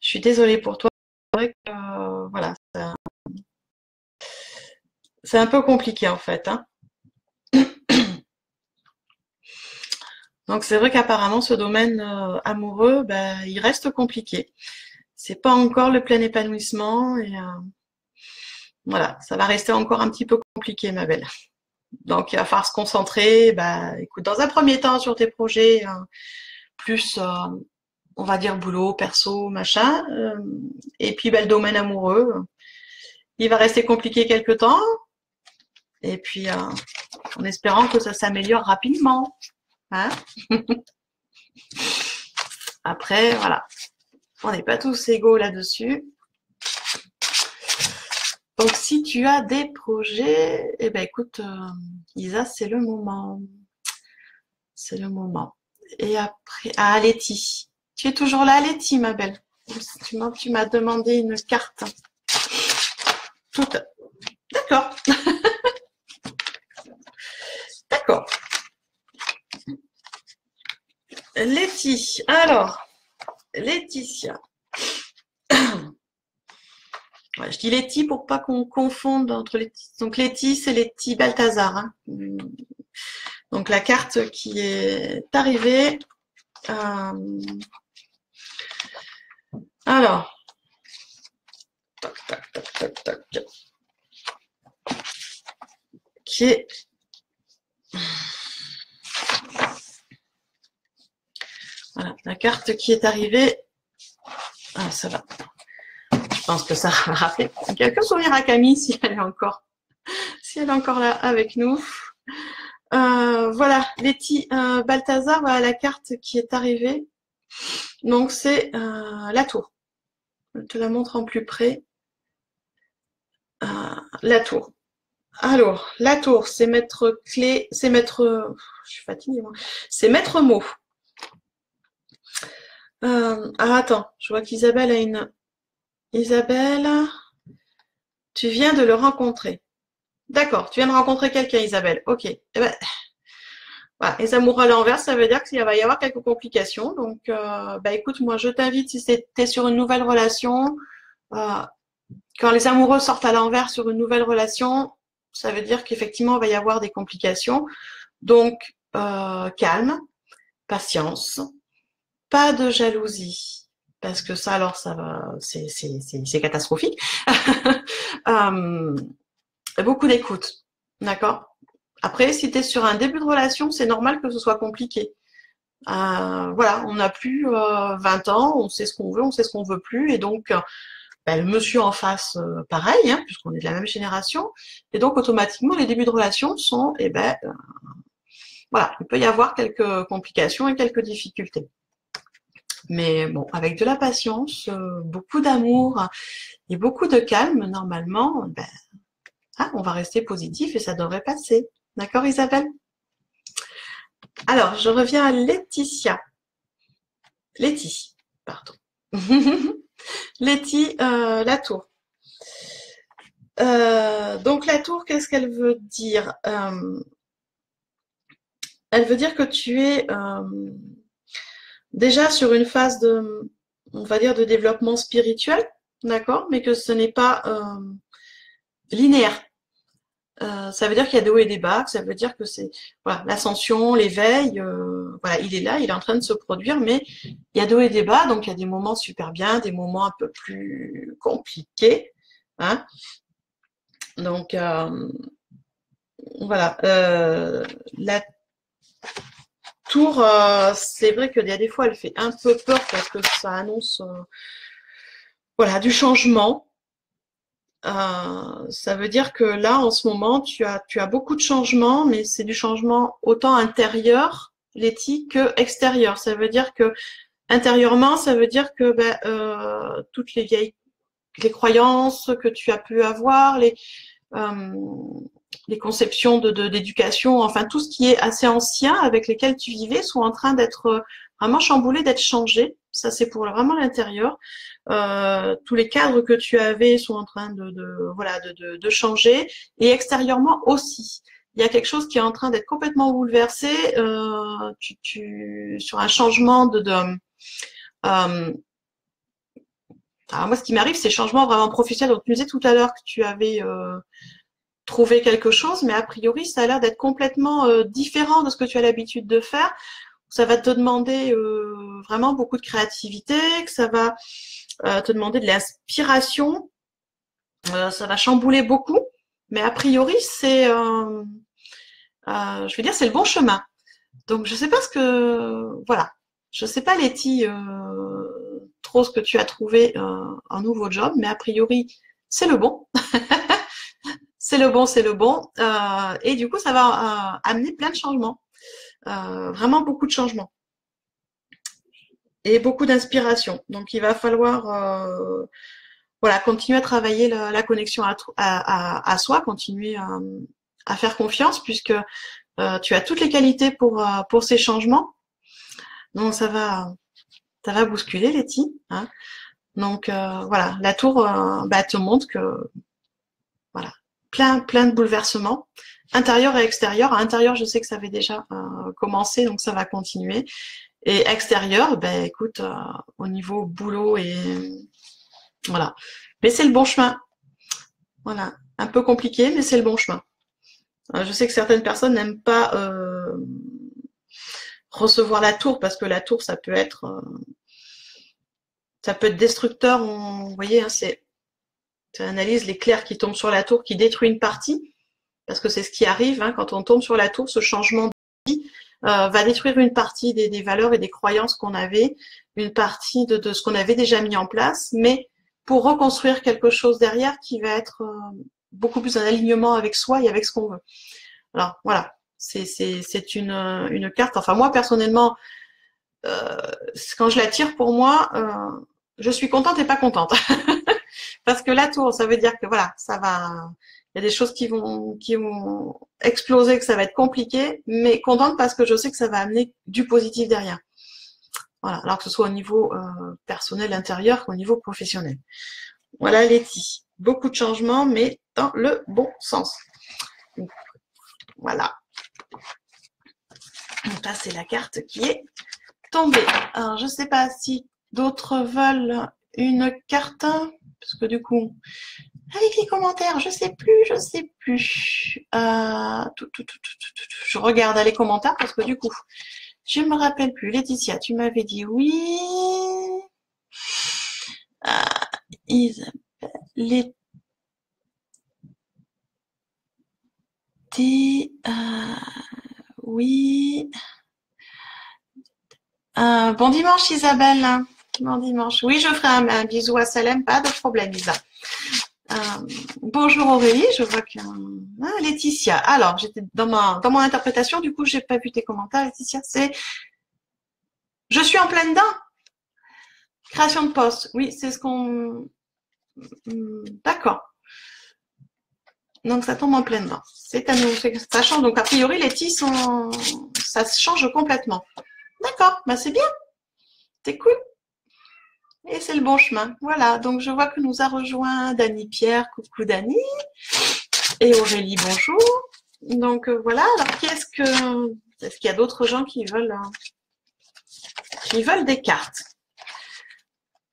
S1: suis désolée pour toi. C'est vrai que, voilà, c'est un peu compliqué en fait. Hein. Donc, c'est vrai qu'apparemment, ce domaine amoureux, bah, il reste compliqué. C'est pas encore le plein épanouissement et voilà, ça va rester encore un petit peu compliqué, ma belle. Donc, il va falloir se concentrer, bah, écoute, dans un premier temps sur tes projets, plus, on va dire, boulot, perso, machin. Et puis, bah, le domaine amoureux, il va rester compliqué quelque temps. Et puis, en espérant que ça s'améliore rapidement. Hein. Après, voilà. On n'est pas tous égaux là-dessus. Donc, si tu as des projets, eh ben, écoute, Isa, c'est le moment. C'est le moment. Et après, ah, Letty. Tu es toujours là, Letty, ma belle. Tu m'as demandé une carte. Toute. D'accord. D'accord. Letty. Alors, Laetitia. Ouais, je dis Letty pour pas qu'on confonde entre les. Donc Letty, c'est Letty Balthazar. Hein. Donc la carte qui est arrivée. Alors. Tac, tac, tac, tac, tac. Qui est. Voilà, la carte qui est arrivée. Ah, ça va. Je pense que ça va rappeler quelques souvenirs à Camille si elle est encore là avec nous. Voilà, Letty Balthazar, voilà la carte qui est arrivée. Donc c'est la tour. Je te la montre en plus près. La tour. Alors, la tour, c'est maître clé, c'est maître. Je suis fatiguée, moi. C'est maître mot. Attends, je vois qu'Isabelle a une. Isabelle, tu viens de le rencontrer. D'accord, tu viens de rencontrer quelqu'un, Isabelle. Ok. Eh ben, voilà. Les amoureux à l'envers, ça veut dire qu'il va y avoir quelques complications. Donc, bah écoute, moi, je t'invite, si t'es sur une nouvelle relation, quand les amoureux sortent à l'envers sur une nouvelle relation, ça veut dire qu'effectivement, il va y avoir des complications. Donc, calme, patience, pas de jalousie. Parce que ça, alors, ça va, c'est catastrophique. Beaucoup d'écoute. D'accord? Après, si tu es sur un début de relation, c'est normal que ce soit compliqué. Voilà, on n'a plus 20 ans, on sait ce qu'on veut, on sait ce qu'on veut plus. Et donc, le monsieur en face, pareil, hein, puisqu'on est de la même génération. Et donc, automatiquement, les débuts de relation sont, voilà, il peut y avoir quelques complications et quelques difficultés. Mais bon, avec de la patience, beaucoup d'amour et beaucoup de calme, normalement, on va rester positif et ça devrait passer. D'accord, Isabelle? Alors, je reviens à Laetitia. Letty, pardon. Letty, la tour. Donc la tour, qu'est-ce qu'elle veut dire? Elle veut dire que tu es déjà sur une phase de, on va dire, de développement spirituel, d'accord, mais que ce n'est pas linéaire. Ça veut dire qu'il y a des hauts et des bas, que ça veut dire que c'est voilà, l'ascension, l'éveil, voilà, il est là, il est en train de se produire, mais il y a des hauts et des bas, donc il y a des moments super bien, des moments un peu plus compliqués, hein. Donc voilà, la tour, c'est vrai qu'il y a des fois, elle fait un peu peur parce que ça annonce voilà, du changement. Ça veut dire que là, en ce moment, tu as beaucoup de changements, mais c'est du changement autant intérieur, l'éthique, que extérieur. Ça veut dire que intérieurement, ça veut dire que ben, toutes les vieilles les croyances que tu as pu avoir, euh, les conceptions d'éducation, enfin tout ce qui est assez ancien avec lesquels tu vivais sont en train d'être vraiment chamboulés, d'être changés. Ça, c'est pour vraiment l'intérieur. Tous les cadres que tu avais sont en train voilà, de changer. Et extérieurement aussi. Il y a quelque chose qui est en train d'être complètement bouleversé sur un changement alors moi, ce qui m'arrive, c'est changement vraiment professionnel. Donc, tu disais tout à l'heure que tu avais trouvé quelque chose, mais a priori, ça a l'air d'être complètement différent de ce que tu as l'habitude de faire. Ça va te demander vraiment beaucoup de créativité, que ça va te demander de l'inspiration. Ça va chambouler beaucoup, mais a priori, je veux dire, c'est le bon chemin. Donc, je sais pas ce que, voilà, je sais pas Letty, trop ce que tu as trouvé un nouveau job, mais a priori, c'est le bon, c'est le bon, c'est le bon, et du coup, ça va amener plein de changements, vraiment beaucoup de changements et beaucoup d'inspiration. Donc, il va falloir, voilà, continuer à travailler la connexion à soi, continuer à faire confiance, puisque tu as toutes les qualités pour ces changements. Donc, ça va bousculer, Letty, hein. Donc voilà, la tour bah, te montre que voilà, plein de bouleversements, intérieur et extérieur. À l'intérieur, je sais que ça avait déjà commencé, donc ça va continuer. Et extérieur, ben écoute, au niveau boulot et voilà. Mais c'est le bon chemin. Voilà, un peu compliqué, mais c'est le bon chemin. Je sais que certaines personnes n'aiment pas recevoir la tour parce que la tour, ça peut être destructeur. Vous voyez, hein, tu analyses l'éclair qui tombe sur la tour, qui détruit une partie, parce que c'est ce qui arrive hein, quand on tombe sur la tour, ce changement de vie va détruire une partie des valeurs et des croyances qu'on avait, une partie de ce qu'on avait déjà mis en place, mais pour reconstruire quelque chose derrière qui va être beaucoup plus en alignement avec soi et avec ce qu'on veut. Alors voilà, c'est une carte. Enfin moi personnellement, quand je la tire pour moi, je suis contente et pas contente. Parce que la tour, ça veut dire que voilà, ça va, il y a des choses qui vont exploser, que ça va être compliqué, mais contente parce que je sais que ça va amener du positif derrière. Voilà, alors que ce soit au niveau personnel intérieur qu'au niveau professionnel. Voilà Letty, beaucoup de changements, mais dans le bon sens. Donc, voilà. Donc là, c'est la carte qui est tombée. Alors, je ne sais pas si d'autres veulent une carte, parce que du coup, avec les commentaires, je sais plus. Je regarde les commentaires parce que du coup, je me rappelle plus. Laetitia, tu m'avais dit oui. Isabelle, oui. Bon dimanche Isabelle. Bon dimanche. Oui, je ferai un bisou à Salem, pas de problème Isa. Bonjour Aurélie, je vois que Laetitia. Alors, j'étais dans mon interprétation, du coup, j'ai pas vu tes commentaires, Laetitia. C'est je suis en pleine dedans. Création de poste. Oui, c'est ce qu'on. D'accord. Donc ça tombe en pleine dedans. C'est à nous, ça change. Donc a priori, les tis ça change complètement. D'accord, bah c'est bien. C'est cool. Et c'est le bon chemin. Voilà, donc je vois que nous a rejoint Dany Pierre. Coucou Dany. Et Aurélie, bonjour. Donc voilà, alors est-ce qu'il y a d'autres gens qui veulent des cartes?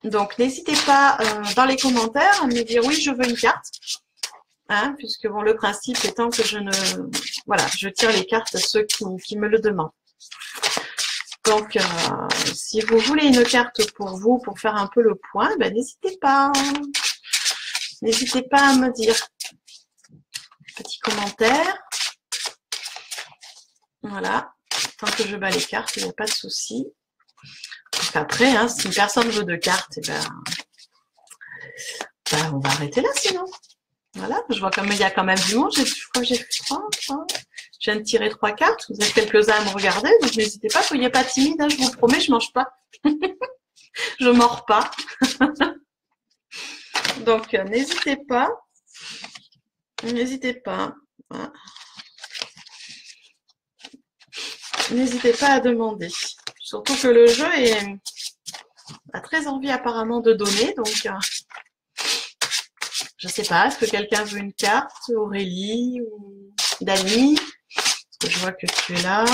S1: Donc n'hésitez pas dans les commentaires à me dire oui, je veux une carte. Hein, puisque bon, le principe étant que je tire les cartes à ceux qui me le demandent. Donc, si vous voulez une carte pour vous, pour faire un peu le point, ben, n'hésitez pas. N'hésitez pas à me dire. Petit commentaire. Voilà. Tant que je bats les cartes, il n'y a pas de souci. Après, hein, si personne veut de cartes, on va arrêter là sinon. Voilà, je vois comme il y a quand même du monde. Je crois que j'ai fait 3. Je viens de tirer 3 cartes. Vous êtes quelques-uns à me regarder, donc n'hésitez pas, soyez pas timide. Hein, je vous promets, je mange pas. Je mords pas. Donc n'hésitez pas. N'hésitez pas. Voilà. N'hésitez pas à demander. Surtout que le jeu a très envie apparemment de donner, donc je sais pas, est-ce que quelqu'un veut une carte? Aurélie ou Dany? Je vois que tu es là.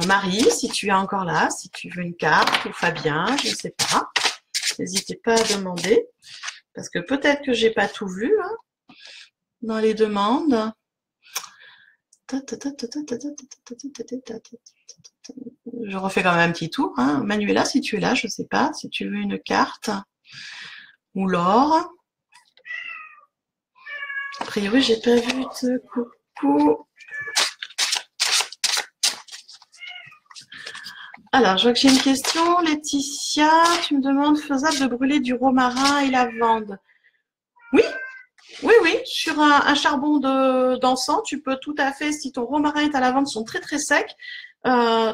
S1: Marie, si tu es encore là, si tu veux une carte, ou Fabien, je ne sais pas. N'hésitez pas à demander, parce que peut-être que j'ai pas tout vu hein, dans les demandes. Je refais quand même un petit tour. Hein. Manuela, si tu es là, je ne sais pas, si tu veux une carte. Ou Laure. A priori, j'ai pas vu de coucou. Alors, je vois que j'ai une question. Laetitia, tu me demandes, faisable de brûler du romarin et lavande? Oui, oui, oui. Sur un charbon d'encens, tu peux tout à fait, si ton romarin et ta lavande sont très très secs,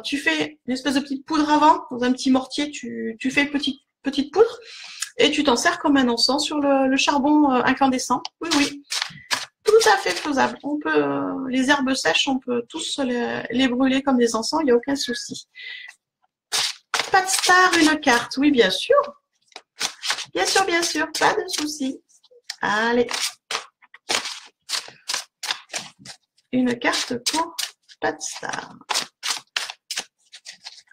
S1: tu fais une espèce de petite poudre avant, dans un petit mortier, tu fais une petite poudre et tu t'en sers comme un encens sur le charbon incandescent. Oui, oui. Tout à fait faisable. On peut, les herbes sèches, on peut tous les brûler comme des encens, il n'y a aucun souci. Pas de star, une carte. Oui, bien sûr. Bien sûr, pas de souci. Allez. Une carte pour pas de star.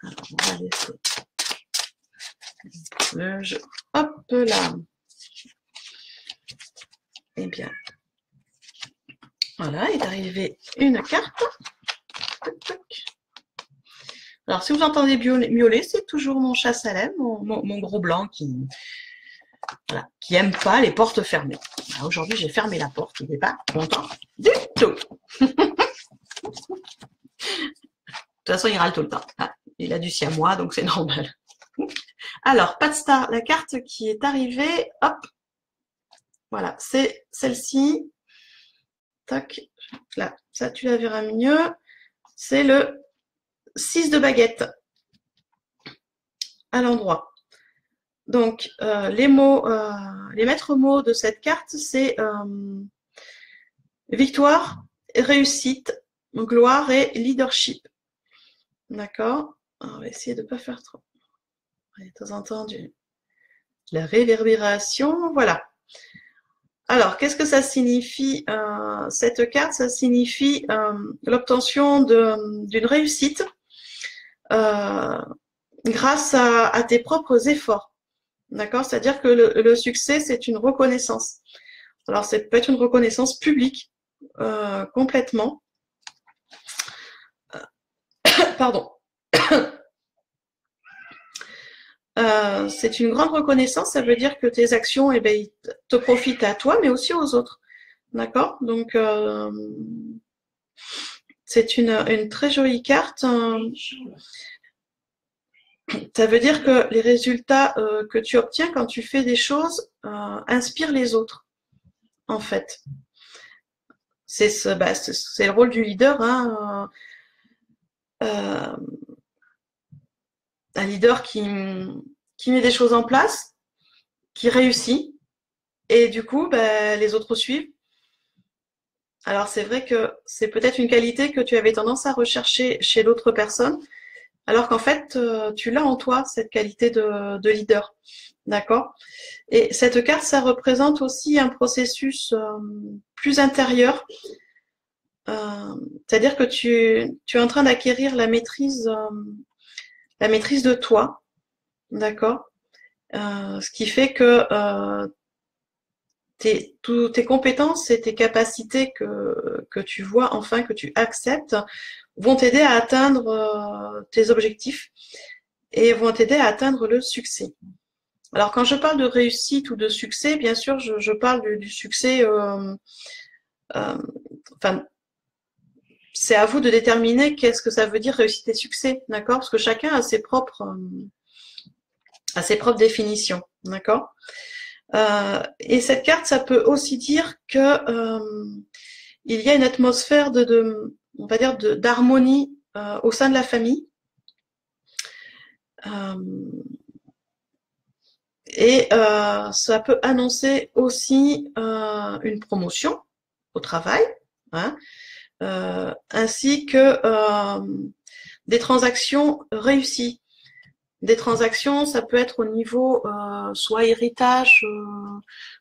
S1: Alors, on va laisser le jeu. Hop là. Eh bien, voilà, est arrivé une carte. Alors, si vous entendez miauler, c'est toujours mon chat Salem, mon gros blanc qui aime pas les portes fermées. Aujourd'hui, j'ai fermé la porte, il n'est pas content du tout. De toute façon, il râle tout le temps. Ah, il a du siamois, donc c'est normal. Alors, pas de star, la carte qui est arrivée, hop, voilà, c'est celle-ci. Tac, là, ça tu la verras mieux. C'est le 6 de baguette à l'endroit. Donc, les maîtres mots de cette carte, c'est victoire, réussite, gloire et leadership. D'accord? On va essayer de ne pas faire trop. De temps en temps, la réverbération. Voilà. Alors, qu'est-ce que ça signifie cette carte? Ça signifie l'obtention d'une réussite grâce à tes propres efforts. D'accord? C'est-à-dire que le succès, c'est une reconnaissance. Alors, ça peut être une reconnaissance publique, complètement. Pardon. C'est une grande reconnaissance, ça veut dire que tes actions, eh ben, te profitent à toi, mais aussi aux autres. D'accord? Donc, c'est une très jolie carte. Ça veut dire que les résultats que tu obtiens quand tu fais des choses inspirent les autres, en fait. C'est le rôle du leader. Hein, un leader qui met des choses en place, qui réussit, et du coup, les autres suivent. Alors, c'est vrai que c'est peut-être une qualité que tu avais tendance à rechercher chez l'autre personne, alors qu'en fait, tu l'as en toi, cette qualité de leader. D'accord? Et cette carte, ça représente aussi un processus plus intérieur. C'est-à-dire que tu es en train d'acquérir la maîtrise de toi. D'accord? Ce qui fait que toutes tes compétences et tes capacités que tu vois, enfin, que tu acceptes, vont t'aider à atteindre tes objectifs et vont t'aider à atteindre le succès. Alors, quand je parle de réussite ou de succès, bien sûr, je parle du succès. Enfin, c'est à vous de déterminer qu'est-ce que ça veut dire réussite et succès, d'accord? Parce que chacun a ses propres définitions, d'accord? Et cette carte, ça peut aussi dire que il y a une atmosphère on va dire, d'harmonie au sein de la famille. Et ça peut annoncer aussi une promotion au travail, hein, ainsi que des transactions réussies. Des transactions, ça peut être au niveau soit héritage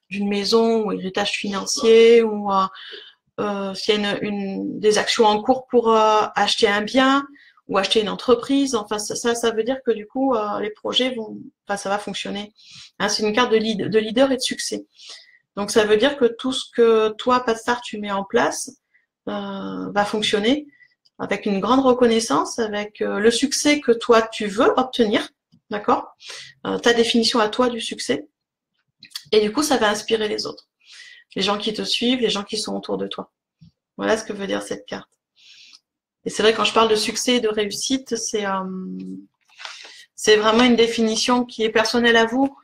S1: d'une maison ou héritage financier ou s'il y a des actions en cours pour acheter un bien ou acheter une entreprise. Enfin, ça veut dire que du coup, les projets ça va fonctionner. Hein, c'est une carte de leader et de succès. Donc, ça veut dire que tout ce que toi, Patstar, tu mets en place va fonctionner avec une grande reconnaissance, avec le succès que toi, tu veux obtenir. D'accord? Ta définition à toi du succès. Et du coup, ça va inspirer les autres. Les gens qui te suivent, les gens qui sont autour de toi. Voilà ce que veut dire cette carte. Et c'est vrai, quand je parle de succès et de réussite, c'est vraiment une définition qui est personnelle à vous.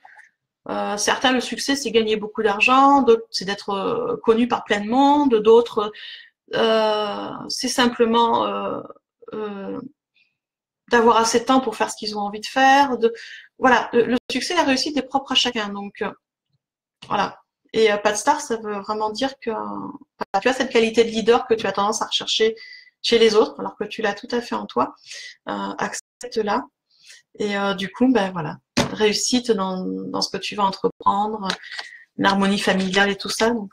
S1: Certains, le succès, c'est gagner beaucoup d'argent, d'autres, c'est d'être connu par plein de monde, d'autres, c'est simplement d'avoir assez de temps pour faire ce qu'ils ont envie de faire. Voilà, le succès et la réussite est propre à chacun. Donc, voilà. Et Patstar, ça veut vraiment dire que tu as cette qualité de leader que tu as tendance à rechercher chez les autres, alors que tu l'as tout à fait en toi. Accepte-la. Et du coup, ben voilà, réussite dans ce que tu vas entreprendre, une harmonie familiale et tout ça. Donc,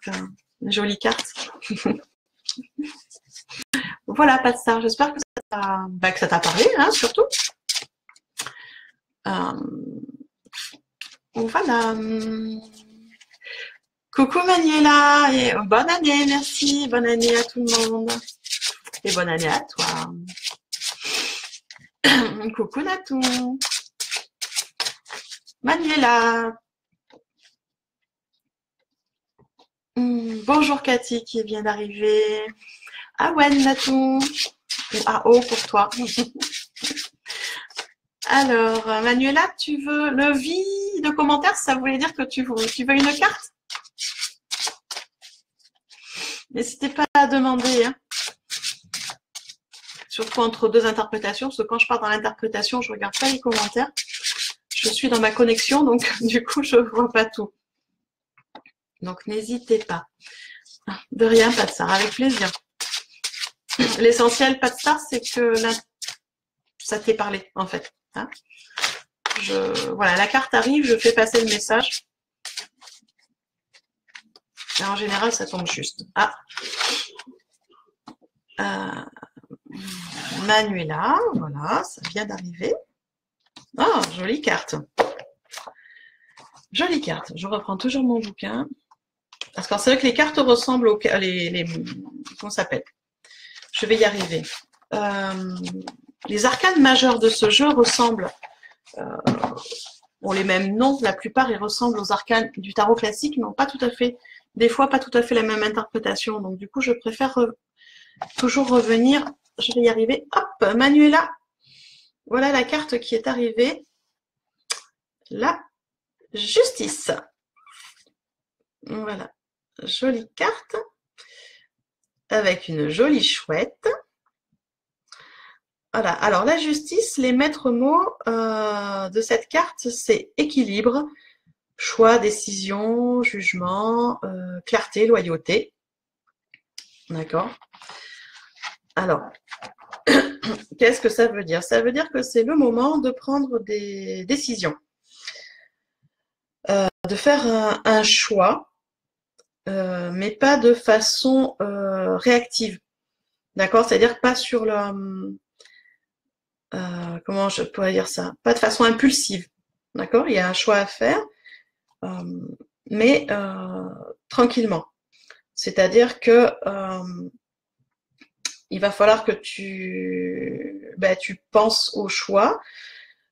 S1: une jolie carte. Voilà, Patstar. J'espère que ça t'a parlé, hein, surtout. Voilà. Coucou Manuela, et bonne année, merci, bonne année à tout le monde. Et bonne année à toi. Coucou Natou. Manuela. Bonjour Cathy qui vient d'arriver. Ah ouais, Natou. Ah oh pour toi. Alors, Manuela, tu veux le vie de commentaires, ça voulait dire que tu veux une carte? N'hésitez pas à demander. Hein. Surtout entre deux interprétations, parce que quand je pars dans l'interprétation, je regarde pas les commentaires. Je suis dans ma connexion, donc du coup, je vois pas tout. Donc, n'hésitez pas. De rien, Patstar, avec plaisir. L'essentiel, Patstar, c'est que là, ça t'est parlé, en fait. Hein, voilà, la carte arrive, je fais passer le message. Et en général, ça tombe juste. Ah. Manuela, voilà, ça vient d'arriver. Oh, jolie carte. Jolie carte. Je reprends toujours mon bouquin. Parce que c'est vrai que les cartes ressemblent aux... comment ça s'appelle? Je vais y arriver. Les arcanes majeures de ce jeu ressemblent... ont les mêmes noms. La plupart, ils ressemblent aux arcanes du tarot classique, mais n'ont pas tout à fait... Des fois, pas tout à fait la même interprétation. Donc, du coup, je préfère toujours revenir... Je vais y arriver. Hop, Manuela. Voilà la carte qui est arrivée. La justice. Voilà. Jolie carte. Avec une jolie chouette. Voilà. Alors, la justice, les maîtres mots de cette carte, c'est équilibre, choix, décision, jugement, clarté, loyauté. D'accord. Alors, Qu'est-ce que ça veut dire? Ça veut dire que c'est le moment de prendre des décisions, de faire un choix, mais pas de façon réactive. D'accord? C'est-à-dire pas sur le... comment je pourrais dire ça? Pas de façon impulsive. D'accord? Il y a un choix à faire, mais tranquillement. C'est-à-dire que il va falloir que tu penses au choix,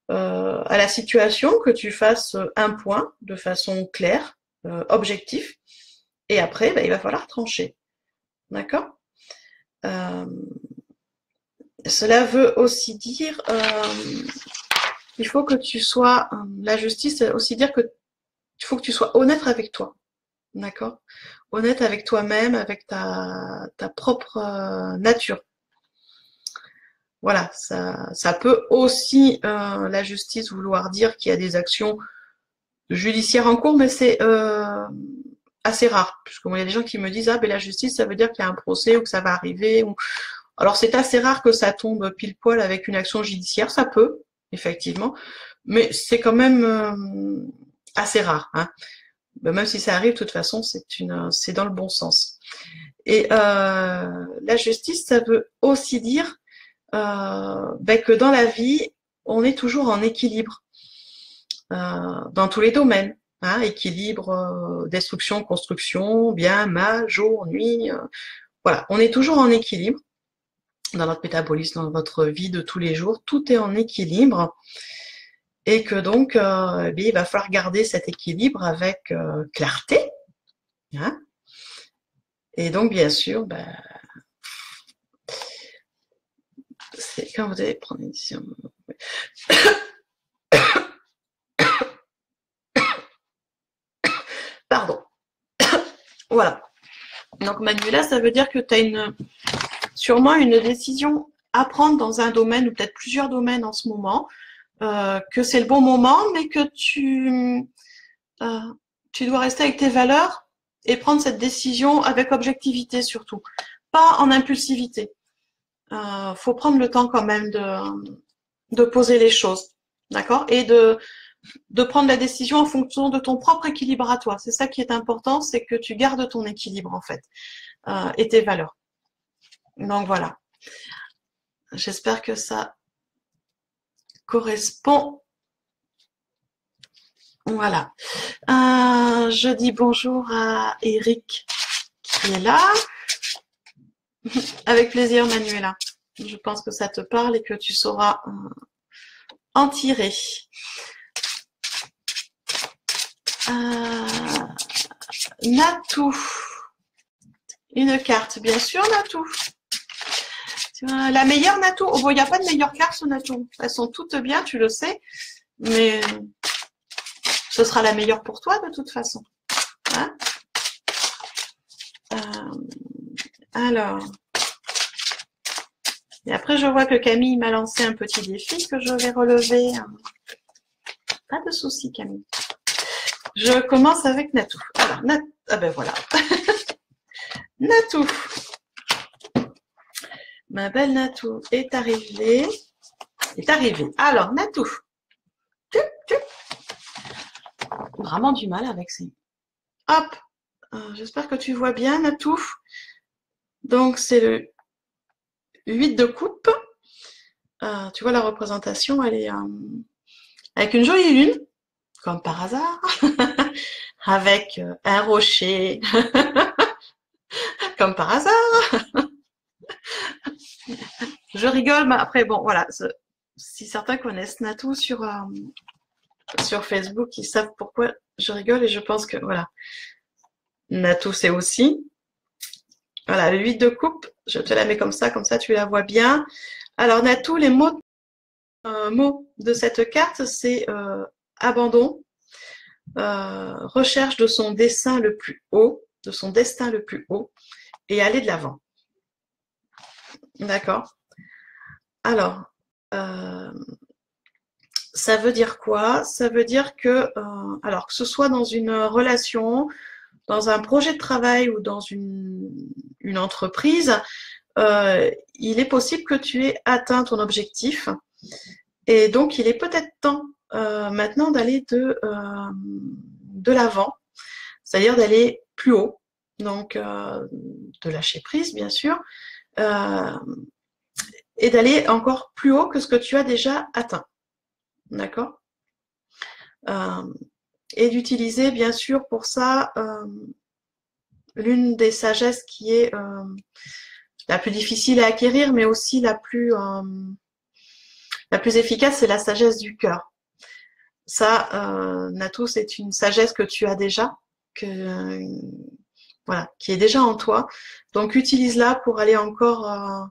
S1: à la situation, que tu fasses un point de façon claire, objectif, et après, il va falloir trancher. D'accord? Cela veut aussi dire, il faut que tu sois, la justice, ça veut aussi dire que il faut que tu sois honnête avec toi. D'accord? Honnête avec toi-même, avec ta propre nature. Voilà, ça peut aussi, la justice, vouloir dire qu'il y a des actions judiciaires en cours, mais c'est assez rare. Puisque moi, il y a des gens qui me disent, ah, ben la justice, ça veut dire qu'il y a un procès ou que ça va arriver. Ou... Alors, c'est assez rare que ça tombe pile poil avec une action judiciaire. Ça peut, effectivement. Mais c'est quand même assez rare. Hein. Ben, même si ça arrive, de toute façon, c'est dans le bon sens. Et la justice, ça veut aussi dire que dans la vie, on est toujours en équilibre dans tous les domaines. Hein, équilibre, destruction, construction, bien, mal, jour, nuit. Voilà, on est toujours en équilibre dans notre métabolisme, dans votre vie de tous les jours. Tout est en équilibre. Et que donc, il va falloir garder cet équilibre avec clarté. Hein. Et donc, bien sûr, c'est quand vous allez prendre une décision. Pardon. Voilà. Donc, Manuela, ça veut dire que tu as sûrement une décision à prendre dans un domaine ou peut-être plusieurs domaines en ce moment, que c'est le bon moment, mais que tu dois rester avec tes valeurs et prendre cette décision avec objectivité surtout, pas en impulsivité. Faut prendre le temps quand même de poser les choses, d'accord? Et de prendre la décision en fonction de ton propre équilibre à toi. C'est ça qui est important, c'est que tu gardes ton équilibre en fait et tes valeurs. Donc voilà. J'espère que ça correspond. Voilà. Je dis bonjour à Eric qui est là. Avec plaisir, Manuela. Je pense que ça te parle et que tu sauras en tirer. Natou. Une carte, bien sûr, Natou. La meilleure, Natou. Oh, bon, il n'y a pas de meilleure carte, Natou. Elles sont toutes bien, tu le sais. Mais ce sera la meilleure pour toi, de toute façon. Hein? Alors. Et après, je vois que Camille m'a lancé un petit défi que je vais relever. Pas de souci, Camille. Je commence avec Natou. Alors, ah ben voilà. Natou. Ma belle Natou est arrivée. Alors, Natou. Vraiment du mal avec ces... Hop. J'espère que tu vois bien, Natou. Donc, c'est le 8 de coupe. Tu vois la représentation, elle est avec une jolie lune, comme par hasard, avec un rocher, comme par hasard. Je rigole, mais après, bon, voilà. Si certains connaissent Natou sur Facebook, ils savent pourquoi je rigole et je pense que, voilà. Natou, c'est aussi. Voilà, le 8 de coupe, je te la mets comme ça tu la vois bien. Alors, Natou, les mots de cette carte, c'est abandon, recherche de son destin le plus haut, et aller de l'avant. D'accord? Alors, ça veut dire quoi? Ça veut dire que, alors que ce soit dans une relation, dans un projet de travail ou dans une entreprise, il est possible que tu aies atteint ton objectif. Et donc, il est peut-être temps maintenant d'aller de l'avant, c'est-à-dire d'aller plus haut. Donc, de lâcher prise, bien sûr, et d'aller encore plus haut que ce que tu as déjà atteint. D'accord? Et d'utiliser, bien sûr, pour ça, l'une des sagesses qui est la plus difficile à acquérir, mais aussi la plus efficace, c'est la sagesse du cœur. Ça, Natou, c'est une sagesse que tu as déjà, voilà, qui est déjà en toi. Donc, utilise-la pour aller encore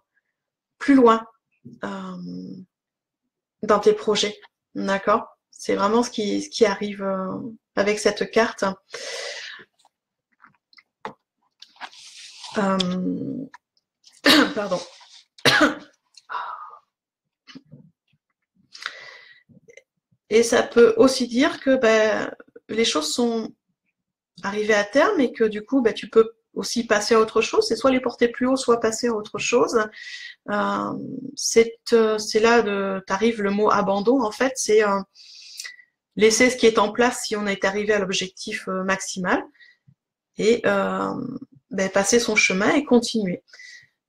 S1: plus loin dans tes projets. D'accord? C'est vraiment ce qui arrive avec cette carte. Pardon. Et ça peut aussi dire que les choses sont arrivées à terme et que du coup, tu peux aussi passer à autre chose. C'est soit les porter plus haut, soit passer à autre chose. C'est là t'arrive le mot abandon. En fait, c'est laisser ce qui est en place si on est arrivé à l'objectif maximal et passer son chemin et continuer.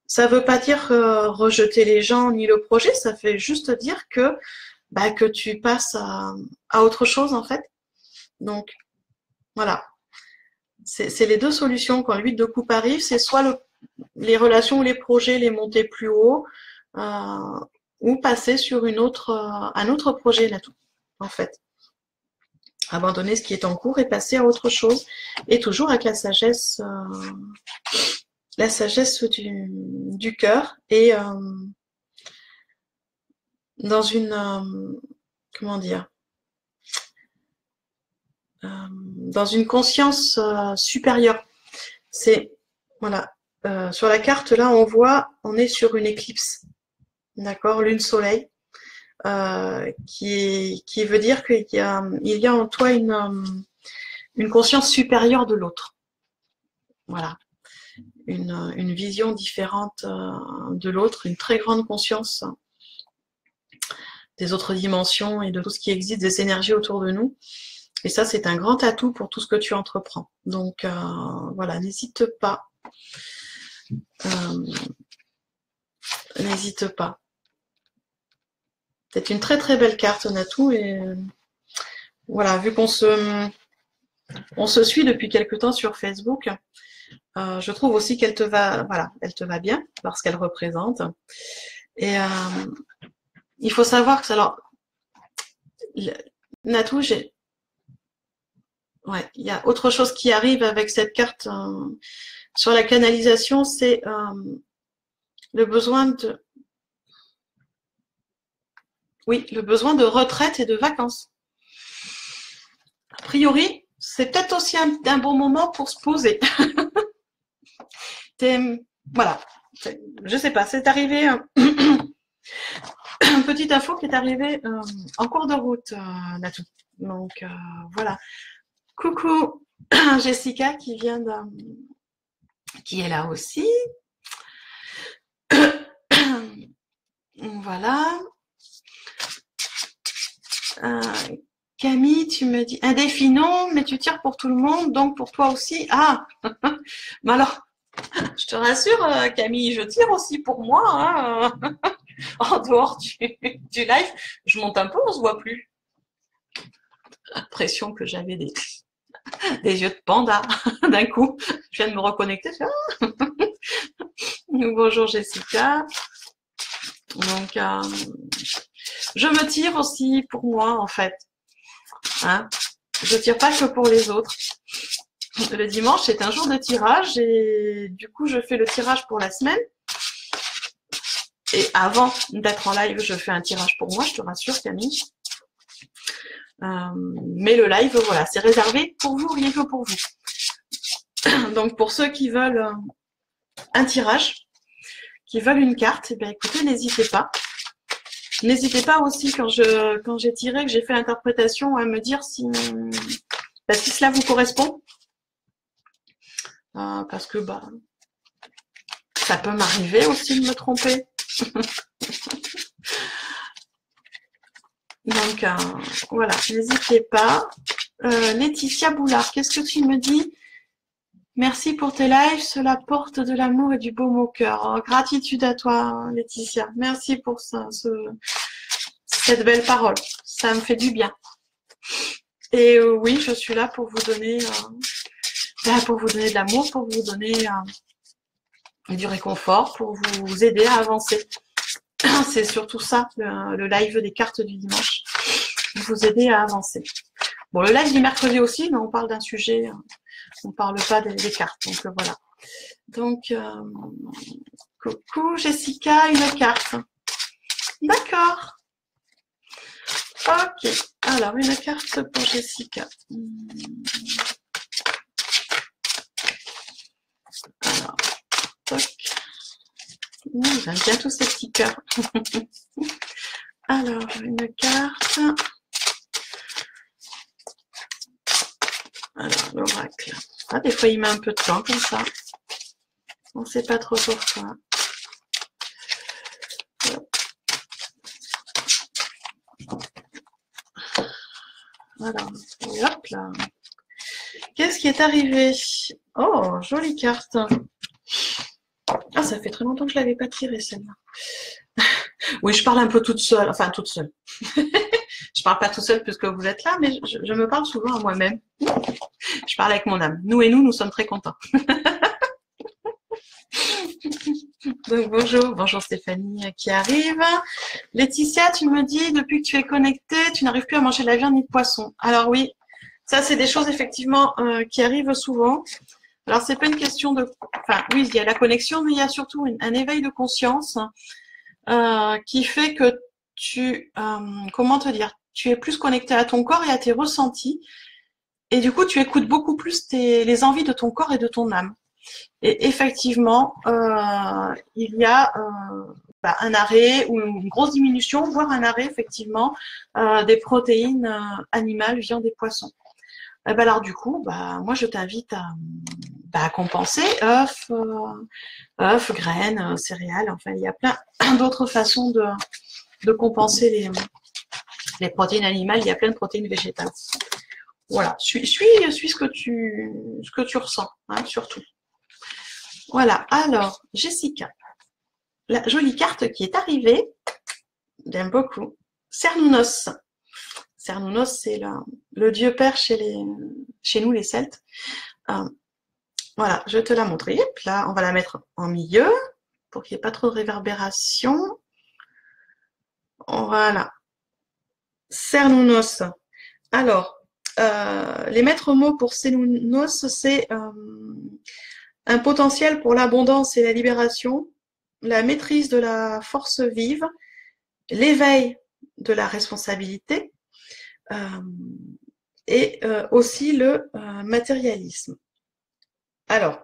S1: Ça veut pas dire rejeter les gens ni le projet, ça fait juste dire que tu passes à autre chose en fait. Donc voilà, c'est les deux solutions quand le 8 de coupe arrive, c'est soit les relations ou les projets, les monter plus haut, ou passer sur un autre projet là tout, en fait. Abandonner ce qui est en cours et passer à autre chose, et toujours avec la sagesse du cœur et dans une comment dire, dans une conscience supérieure. C'est voilà, sur la carte là, on est sur une éclipse, d'accord, lune soleil, qui veut dire qu'il y a en toi une conscience supérieure de l'autre. Voilà, une vision différente de l'autre, une très grande conscience des autres dimensions et de tout ce qui existe, des énergies autour de nous. Et ça, c'est un grand atout pour tout ce que tu entreprends. Donc, voilà, n'hésite pas. N'hésite pas. C'est une très très belle carte, Natou. Et voilà, vu qu'on se suit depuis quelque temps sur Facebook, je trouve aussi qu'elle te va, voilà, elle te va bien parce qu'elle représente. Et il faut savoir que alors, Natou, ouais, il y a autre chose qui arrive avec cette carte sur la canalisation, c'est le besoin de retraite et de vacances. A priori, c'est peut-être aussi un bon moment pour se poser. Voilà, je sais pas, c'est arrivé. Une petite info qui est arrivée en cours de route, Natou. Donc voilà. Coucou Jessica qui est là aussi. Voilà. Camille, tu me dis un défi non, mais tu tires pour tout le monde, donc pour toi aussi. Ah, mais alors, je te rassure, Camille, je tire aussi pour moi. Hein. En dehors du live, je monte un peu, on se voit plus. L'impression que j'avais des yeux de panda d'un coup. Je viens de me reconnecter. Bonjour Jessica. Donc, je me tire aussi pour moi en fait. Hein, je tire pas que pour les autres. Le dimanche, c'est un jour de tirage et du coup, je fais le tirage pour la semaine. Et avant d'être en live, je fais un tirage pour moi, je te rassure Camille. Mais le live, voilà, c'est réservé pour vous, rien que pour vous. Donc pour ceux qui veulent un tirage, qui veulent une carte, eh bien, écoutez, n'hésitez pas. N'hésitez pas aussi quand j'ai tiré, que j'ai fait l'interprétation, à me dire si cela vous correspond. Parce que Ça peut m'arriver aussi de me tromper. Donc, voilà, n'hésitez pas. Laetitia Boulard, qu'est-ce que tu me dis? Merci pour tes lives, cela porte de l'amour et du baume au cœur. Oh, gratitude à toi, Laetitia. Merci pour ça, cette belle parole. Ça me fait du bien. Et oui, je suis là pour vous donner, de l'amour, pour vous donner du réconfort, pour vous aider à avancer. C'est surtout ça, le live des cartes du dimanche. Vous aider à avancer. Bon, le live du mercredi aussi, mais on parle d'un sujet, on ne parle pas des cartes. Donc voilà. Donc, coucou Jessica, une carte. D'accord. Ok. Alors, une carte pour Jessica. Alors, toc. J'aime bien tous ces petits cœurs. Alors, une carte. Alors, l'oracle. Ah, des fois, il met un peu de temps comme ça. On ne sait pas trop pourquoi. Alors, hop là. Qu'est-ce qui est arrivé? Oh, jolie carte. Ah, ça fait très longtemps que je ne l'avais pas tirée, celle-là. Oui, je parle un peu toute seule. Enfin, toute seule. Je parle pas toute seule puisque vous êtes là, mais je me parle souvent à moi-même. Je parle avec mon âme. Nous sommes très contents. Donc, bonjour Stéphanie qui arrive. Laetitia, tu me dis, depuis que tu es connectée, tu n'arrives plus à manger de la viande ni de poisson. Alors oui, ça c'est des choses effectivement qui arrivent souvent. Alors c'est pas une question de... Enfin oui, il y a la connexion, mais il y a surtout un éveil de conscience qui fait que comment te dire, tu es plus connecté à ton corps et à tes ressentis. Et du coup, tu écoutes beaucoup plus les envies de ton corps et de ton âme. Et effectivement, il y a un arrêt ou une grosse diminution, voire un arrêt effectivement des protéines animales, viande et poissons. Alors du coup, moi je t'invite à compenser œufs, graines, céréales. Enfin, il y a plein d'autres façons de compenser les protéines animales. Il y a plein de protéines végétales. Voilà, suis ce que tu ressens, hein, surtout. Voilà, alors, Jessica, la jolie carte qui est arrivée, j'aime beaucoup, Cernunnos. Cernunnos, c'est le dieu père chez nous, les Celtes. Voilà, je te la montre. Hop, là, on va la mettre en milieu pour qu'il n'y ait pas trop de réverbération. Voilà. Cernunnos. Alors, les maîtres mots pour Cernunnos, c'est un potentiel pour l'abondance et la libération, la maîtrise de la force vive, l'éveil de la responsabilité et aussi le matérialisme. Alors,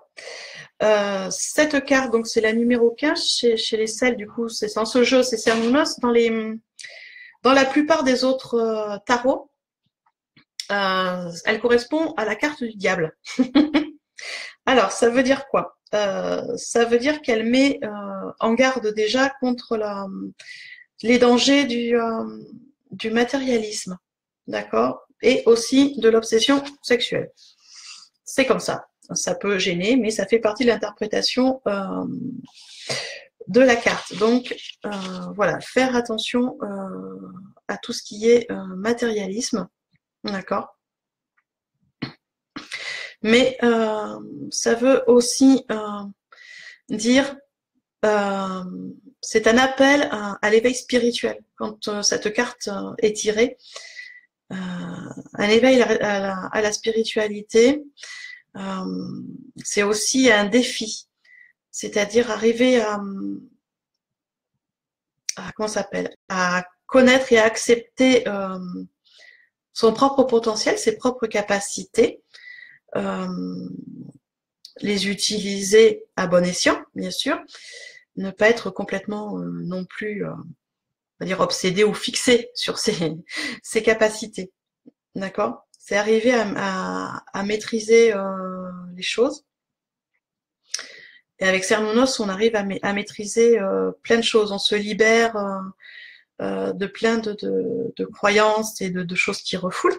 S1: cette carte, donc c'est la numéro 15 chez les Celtes, du coup, c'est dans ce jeu, c'est Cernunnos. Dans la plupart des autres tarots, elle correspond à la carte du diable. Alors, ça veut dire quoi? Ça veut dire qu'elle met en garde déjà contre les dangers du matérialisme, d'accord? Et aussi de l'obsession sexuelle. C'est comme ça. Ça peut gêner, mais ça fait partie de l'interprétation de la carte. Donc, voilà, faire attention à tout ce qui est matérialisme, d'accord? Mais ça veut aussi dire, c'est un appel à l'éveil spirituel. Quand cette carte est tirée, un éveil à la spiritualité, c'est aussi un défi. C'est-à-dire arriver comment ça s'appelle, à connaître et à accepter son propre potentiel, ses propres capacités, les utiliser à bon escient, bien sûr, ne pas être complètement non plus, on va dire, obsédé ou fixé sur ses capacités. D'accord? C'est arriver à maîtriser les choses Et avec Cernunnos, on arrive à maîtriser plein de choses. On se libère de plein de croyances et de choses qui refoulent.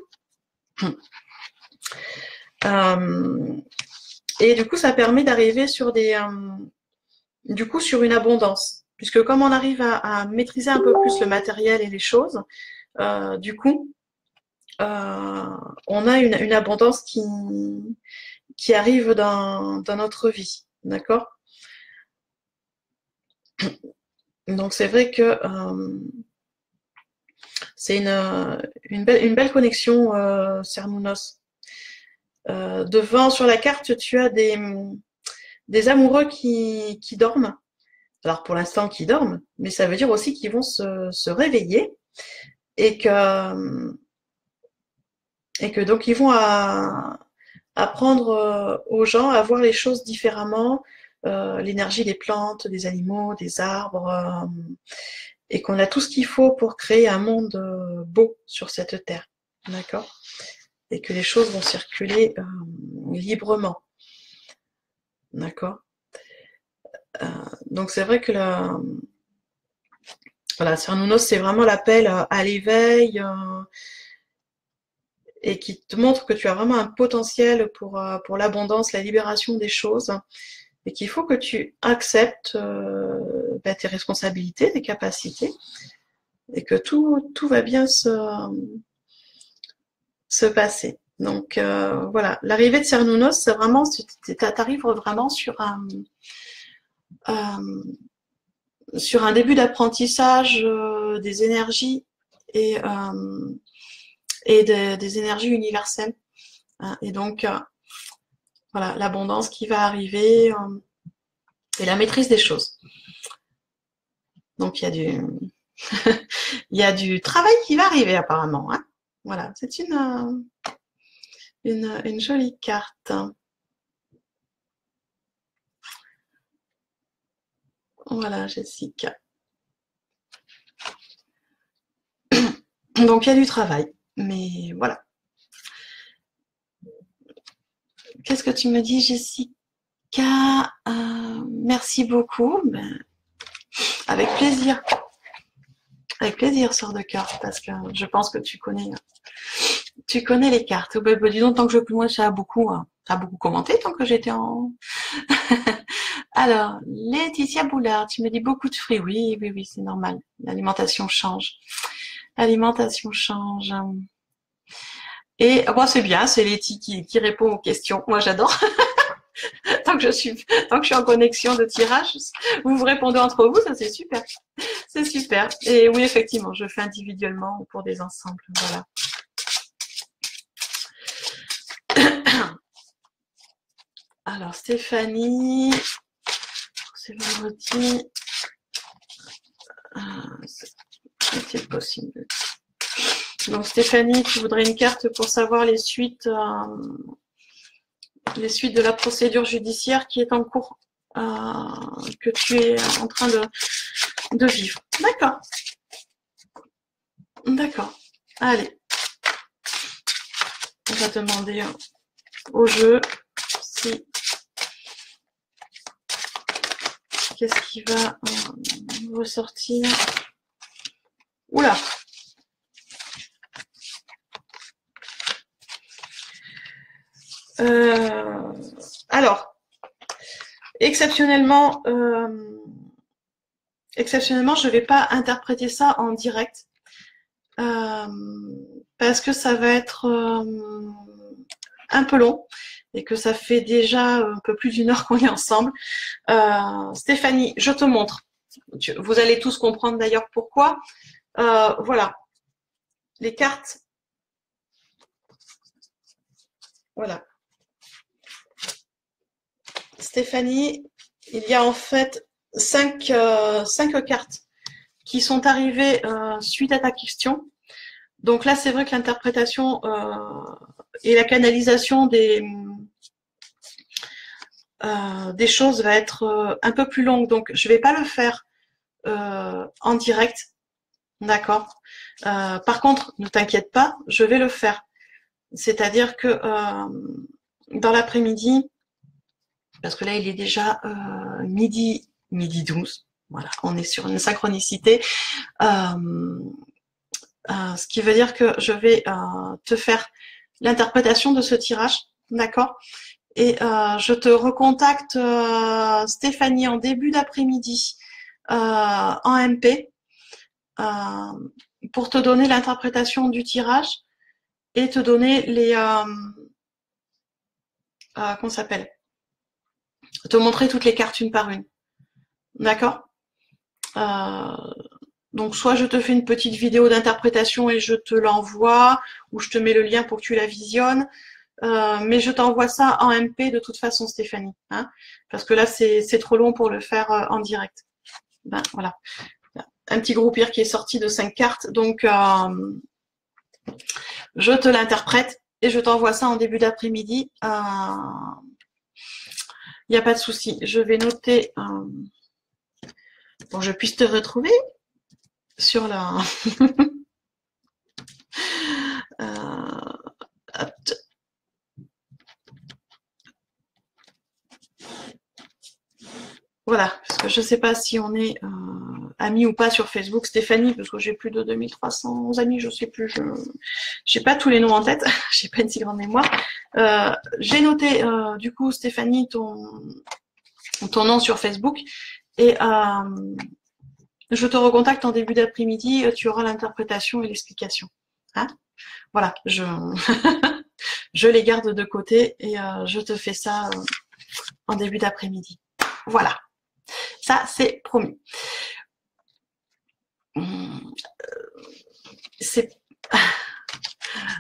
S1: Et du coup, ça permet d'arriver sur sur une abondance. Puisque comme on arrive à maîtriser un peu plus le matériel et les choses, du coup, on a une abondance qui arrive dans notre vie. D'accord? Donc c'est vrai que c'est une belle connexion, Cernunnos. Devant, sur la carte, tu as des amoureux qui dorment. Alors pour l'instant, qui dorment, mais ça veut dire aussi qu'ils vont se réveiller et que donc ils vont apprendre aux gens à voir les choses différemment, l'énergie des plantes, des animaux, des arbres, et qu'on a tout ce qu'il faut pour créer un monde beau sur cette terre. D'accord? Et que les choses vont circuler librement. D'accord? Donc c'est vrai que voilà, Cernunnos, c'est vraiment l'appel à l'éveil et qui te montre que tu as vraiment un potentiel pour l'abondance, la libération des choses, et qu'il faut que tu acceptes tes responsabilités, tes capacités, et que tout va bien se passer. Donc voilà, l'arrivée de Cernunnos, c'est vraiment, tu arrives vraiment sur un début d'apprentissage des énergies et des énergies universelles. Hein. Et donc, voilà, l'abondance qui va arriver et la maîtrise des choses. Donc, il y a du travail qui va arriver apparemment. Hein. Voilà, c'est une jolie carte. Voilà, Jessica. Donc, il y a du travail. Mais voilà. Qu'est-ce que tu me dis, Jessica? Merci beaucoup. Avec plaisir. Avec plaisir, sœur de cœur, parce que je pense que tu connais les cartes. Disons, tant que moi, ça a beaucoup commenté tant que j'étais en... Alors, Laetitia Boulard, tu me dis beaucoup de fruits. Oui, oui, oui, c'est normal. L'alimentation change. L'alimentation change. Et bon, c'est bien, c'est Letty qui répond aux questions. Moi, j'adore. Tant que je suis en connexion de tirage, vous répondez entre vous, ça c'est super. C'est super. Et oui, effectivement, je fais individuellement ou pour des ensembles. Voilà. Alors, Stéphanie, c'est vendredi. C'est possible. Donc, Stéphanie, tu voudrais une carte pour savoir les suites de la procédure judiciaire qui est en cours, que tu es en train de vivre. D'accord. D'accord. Allez. On va demander au jeu si qu'est-ce qui va ressortir. Oula. Alors, exceptionnellement, je ne vais pas interpréter ça en direct parce que ça va être un peu long et que ça fait déjà un peu plus d'1 heure qu'on est ensemble. Stéphanie, je te montre. Vous allez tous comprendre d'ailleurs pourquoi. Voilà. Les cartes. Voilà. Stéphanie, il y a en fait 5 cartes qui sont arrivées suite à ta question. Donc là, c'est vrai que l'interprétation et la canalisation des choses va être un peu plus longue. Donc, je ne vais pas le faire en direct. D'accord. Par contre, ne t'inquiète pas, je vais le faire. C'est-à-dire que dans l'après-midi, parce que là, il est déjà midi 12. Voilà, on est sur une synchronicité. Ce qui veut dire que je vais te faire l'interprétation de ce tirage, d'accord? Et je te recontacte Stéphanie en début d'après-midi en MP pour te donner l'interprétation du tirage et te donner les qu'on s'appelle, te montrer toutes les cartes une par une, d'accord? Donc soit je te fais une petite vidéo d'interprétation et je te l'envoie, ou je te mets le lien pour que tu la visionnes. Mais je t'envoie ça en MP de toute façon, Stéphanie, hein, parce que là c'est trop long pour le faire en direct. Ben voilà, un petit groupir qui est sorti de 5 cartes, donc je te l'interprète et je t'envoie ça en début d'après-midi. Il n'y a pas de souci. Je vais noter pour que je puisse te retrouver sur la. Voilà, parce que je ne sais pas si on est amis ou pas sur Facebook, Stéphanie, parce que j'ai plus de 2300 amis, je ne sais plus, je n'ai pas tous les noms en tête, j'ai pas une si grande mémoire. J'ai noté du coup Stéphanie ton nom sur Facebook et je te recontacte en début d'après-midi, tu auras l'interprétation et l'explication. Hein, voilà, je les garde de côté et je te fais ça en début d'après-midi. Voilà. Ça, c'est promis.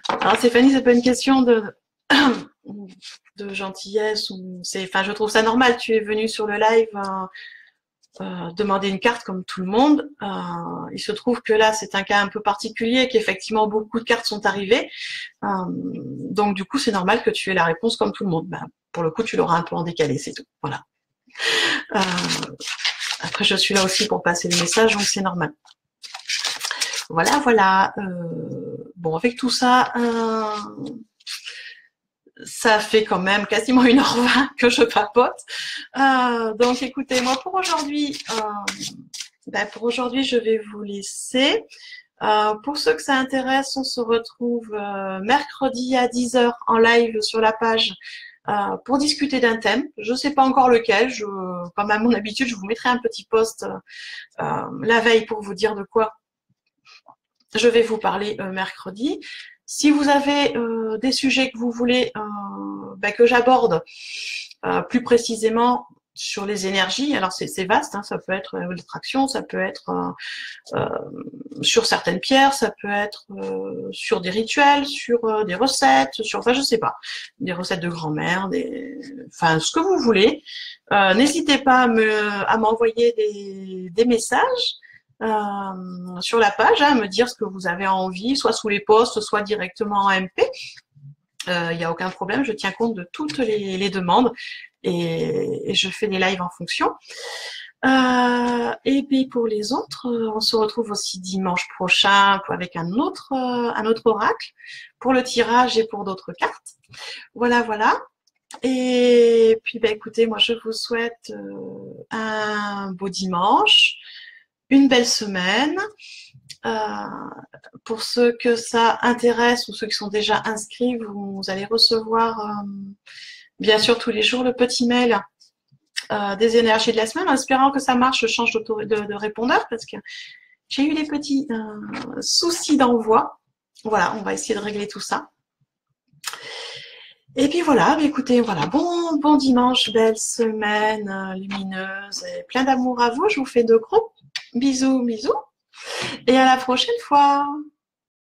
S1: Alors, Stéphanie, c'est pas une question de gentillesse. Enfin, je trouve ça normal. Tu es venue sur le live demander une carte comme tout le monde. Il se trouve que là, c'est un cas un peu particulier, qu'effectivement, beaucoup de cartes sont arrivées. Donc, du coup, c'est normal que tu aies la réponse comme tout le monde. Ben, pour le coup, tu l'auras un peu en décalé, c'est tout. Voilà. Après, je suis là aussi pour passer le message, donc c'est normal. Voilà, voilà. Bon, avec tout ça, ça fait quand même quasiment 1h20 que je papote. Donc, écoutez, moi, pour aujourd'hui, je vais vous laisser. Pour ceux que ça intéresse, on se retrouve mercredi à 10h en live sur la page pour discuter d'un thème. Je ne sais pas encore lequel. Comme à mon habitude, je vous mettrai un petit post la veille pour vous dire de quoi je vais vous parler mercredi. Si vous avez des sujets que vous voulez que j'aborde plus précisément sur les énergies, alors c'est vaste, hein, ça peut être l'attraction, ça peut être sur certaines pierres, ça peut être sur des rituels, sur des recettes, enfin je sais pas, des recettes de grand-mère, enfin ce que vous voulez. N'hésitez pas à m'envoyer des messages sur la page, hein, à me dire ce que vous avez envie, soit sous les posts, soit directement en MP. Il n'y a aucun problème, je tiens compte de toutes les demandes et je fais des lives en fonction. Et puis pour les autres, on se retrouve aussi dimanche prochain avec un autre oracle pour le tirage et pour d'autres cartes. Voilà, voilà. Et puis écoutez, moi je vous souhaite un beau dimanche, une belle semaine. Pour ceux que ça intéresse ou ceux qui sont déjà inscrits, vous allez recevoir bien sûr tous les jours le petit mail des énergies de la semaine, en espérant que ça marche. Je change de répondeur parce que j'ai eu des petits soucis d'envoi. Voilà, on va essayer de régler tout ça. Et puis voilà, écoutez, voilà, bon dimanche, belle semaine lumineuse et plein d'amour à vous. Je vous fais de gros bisous, bisous. Et à la prochaine fois.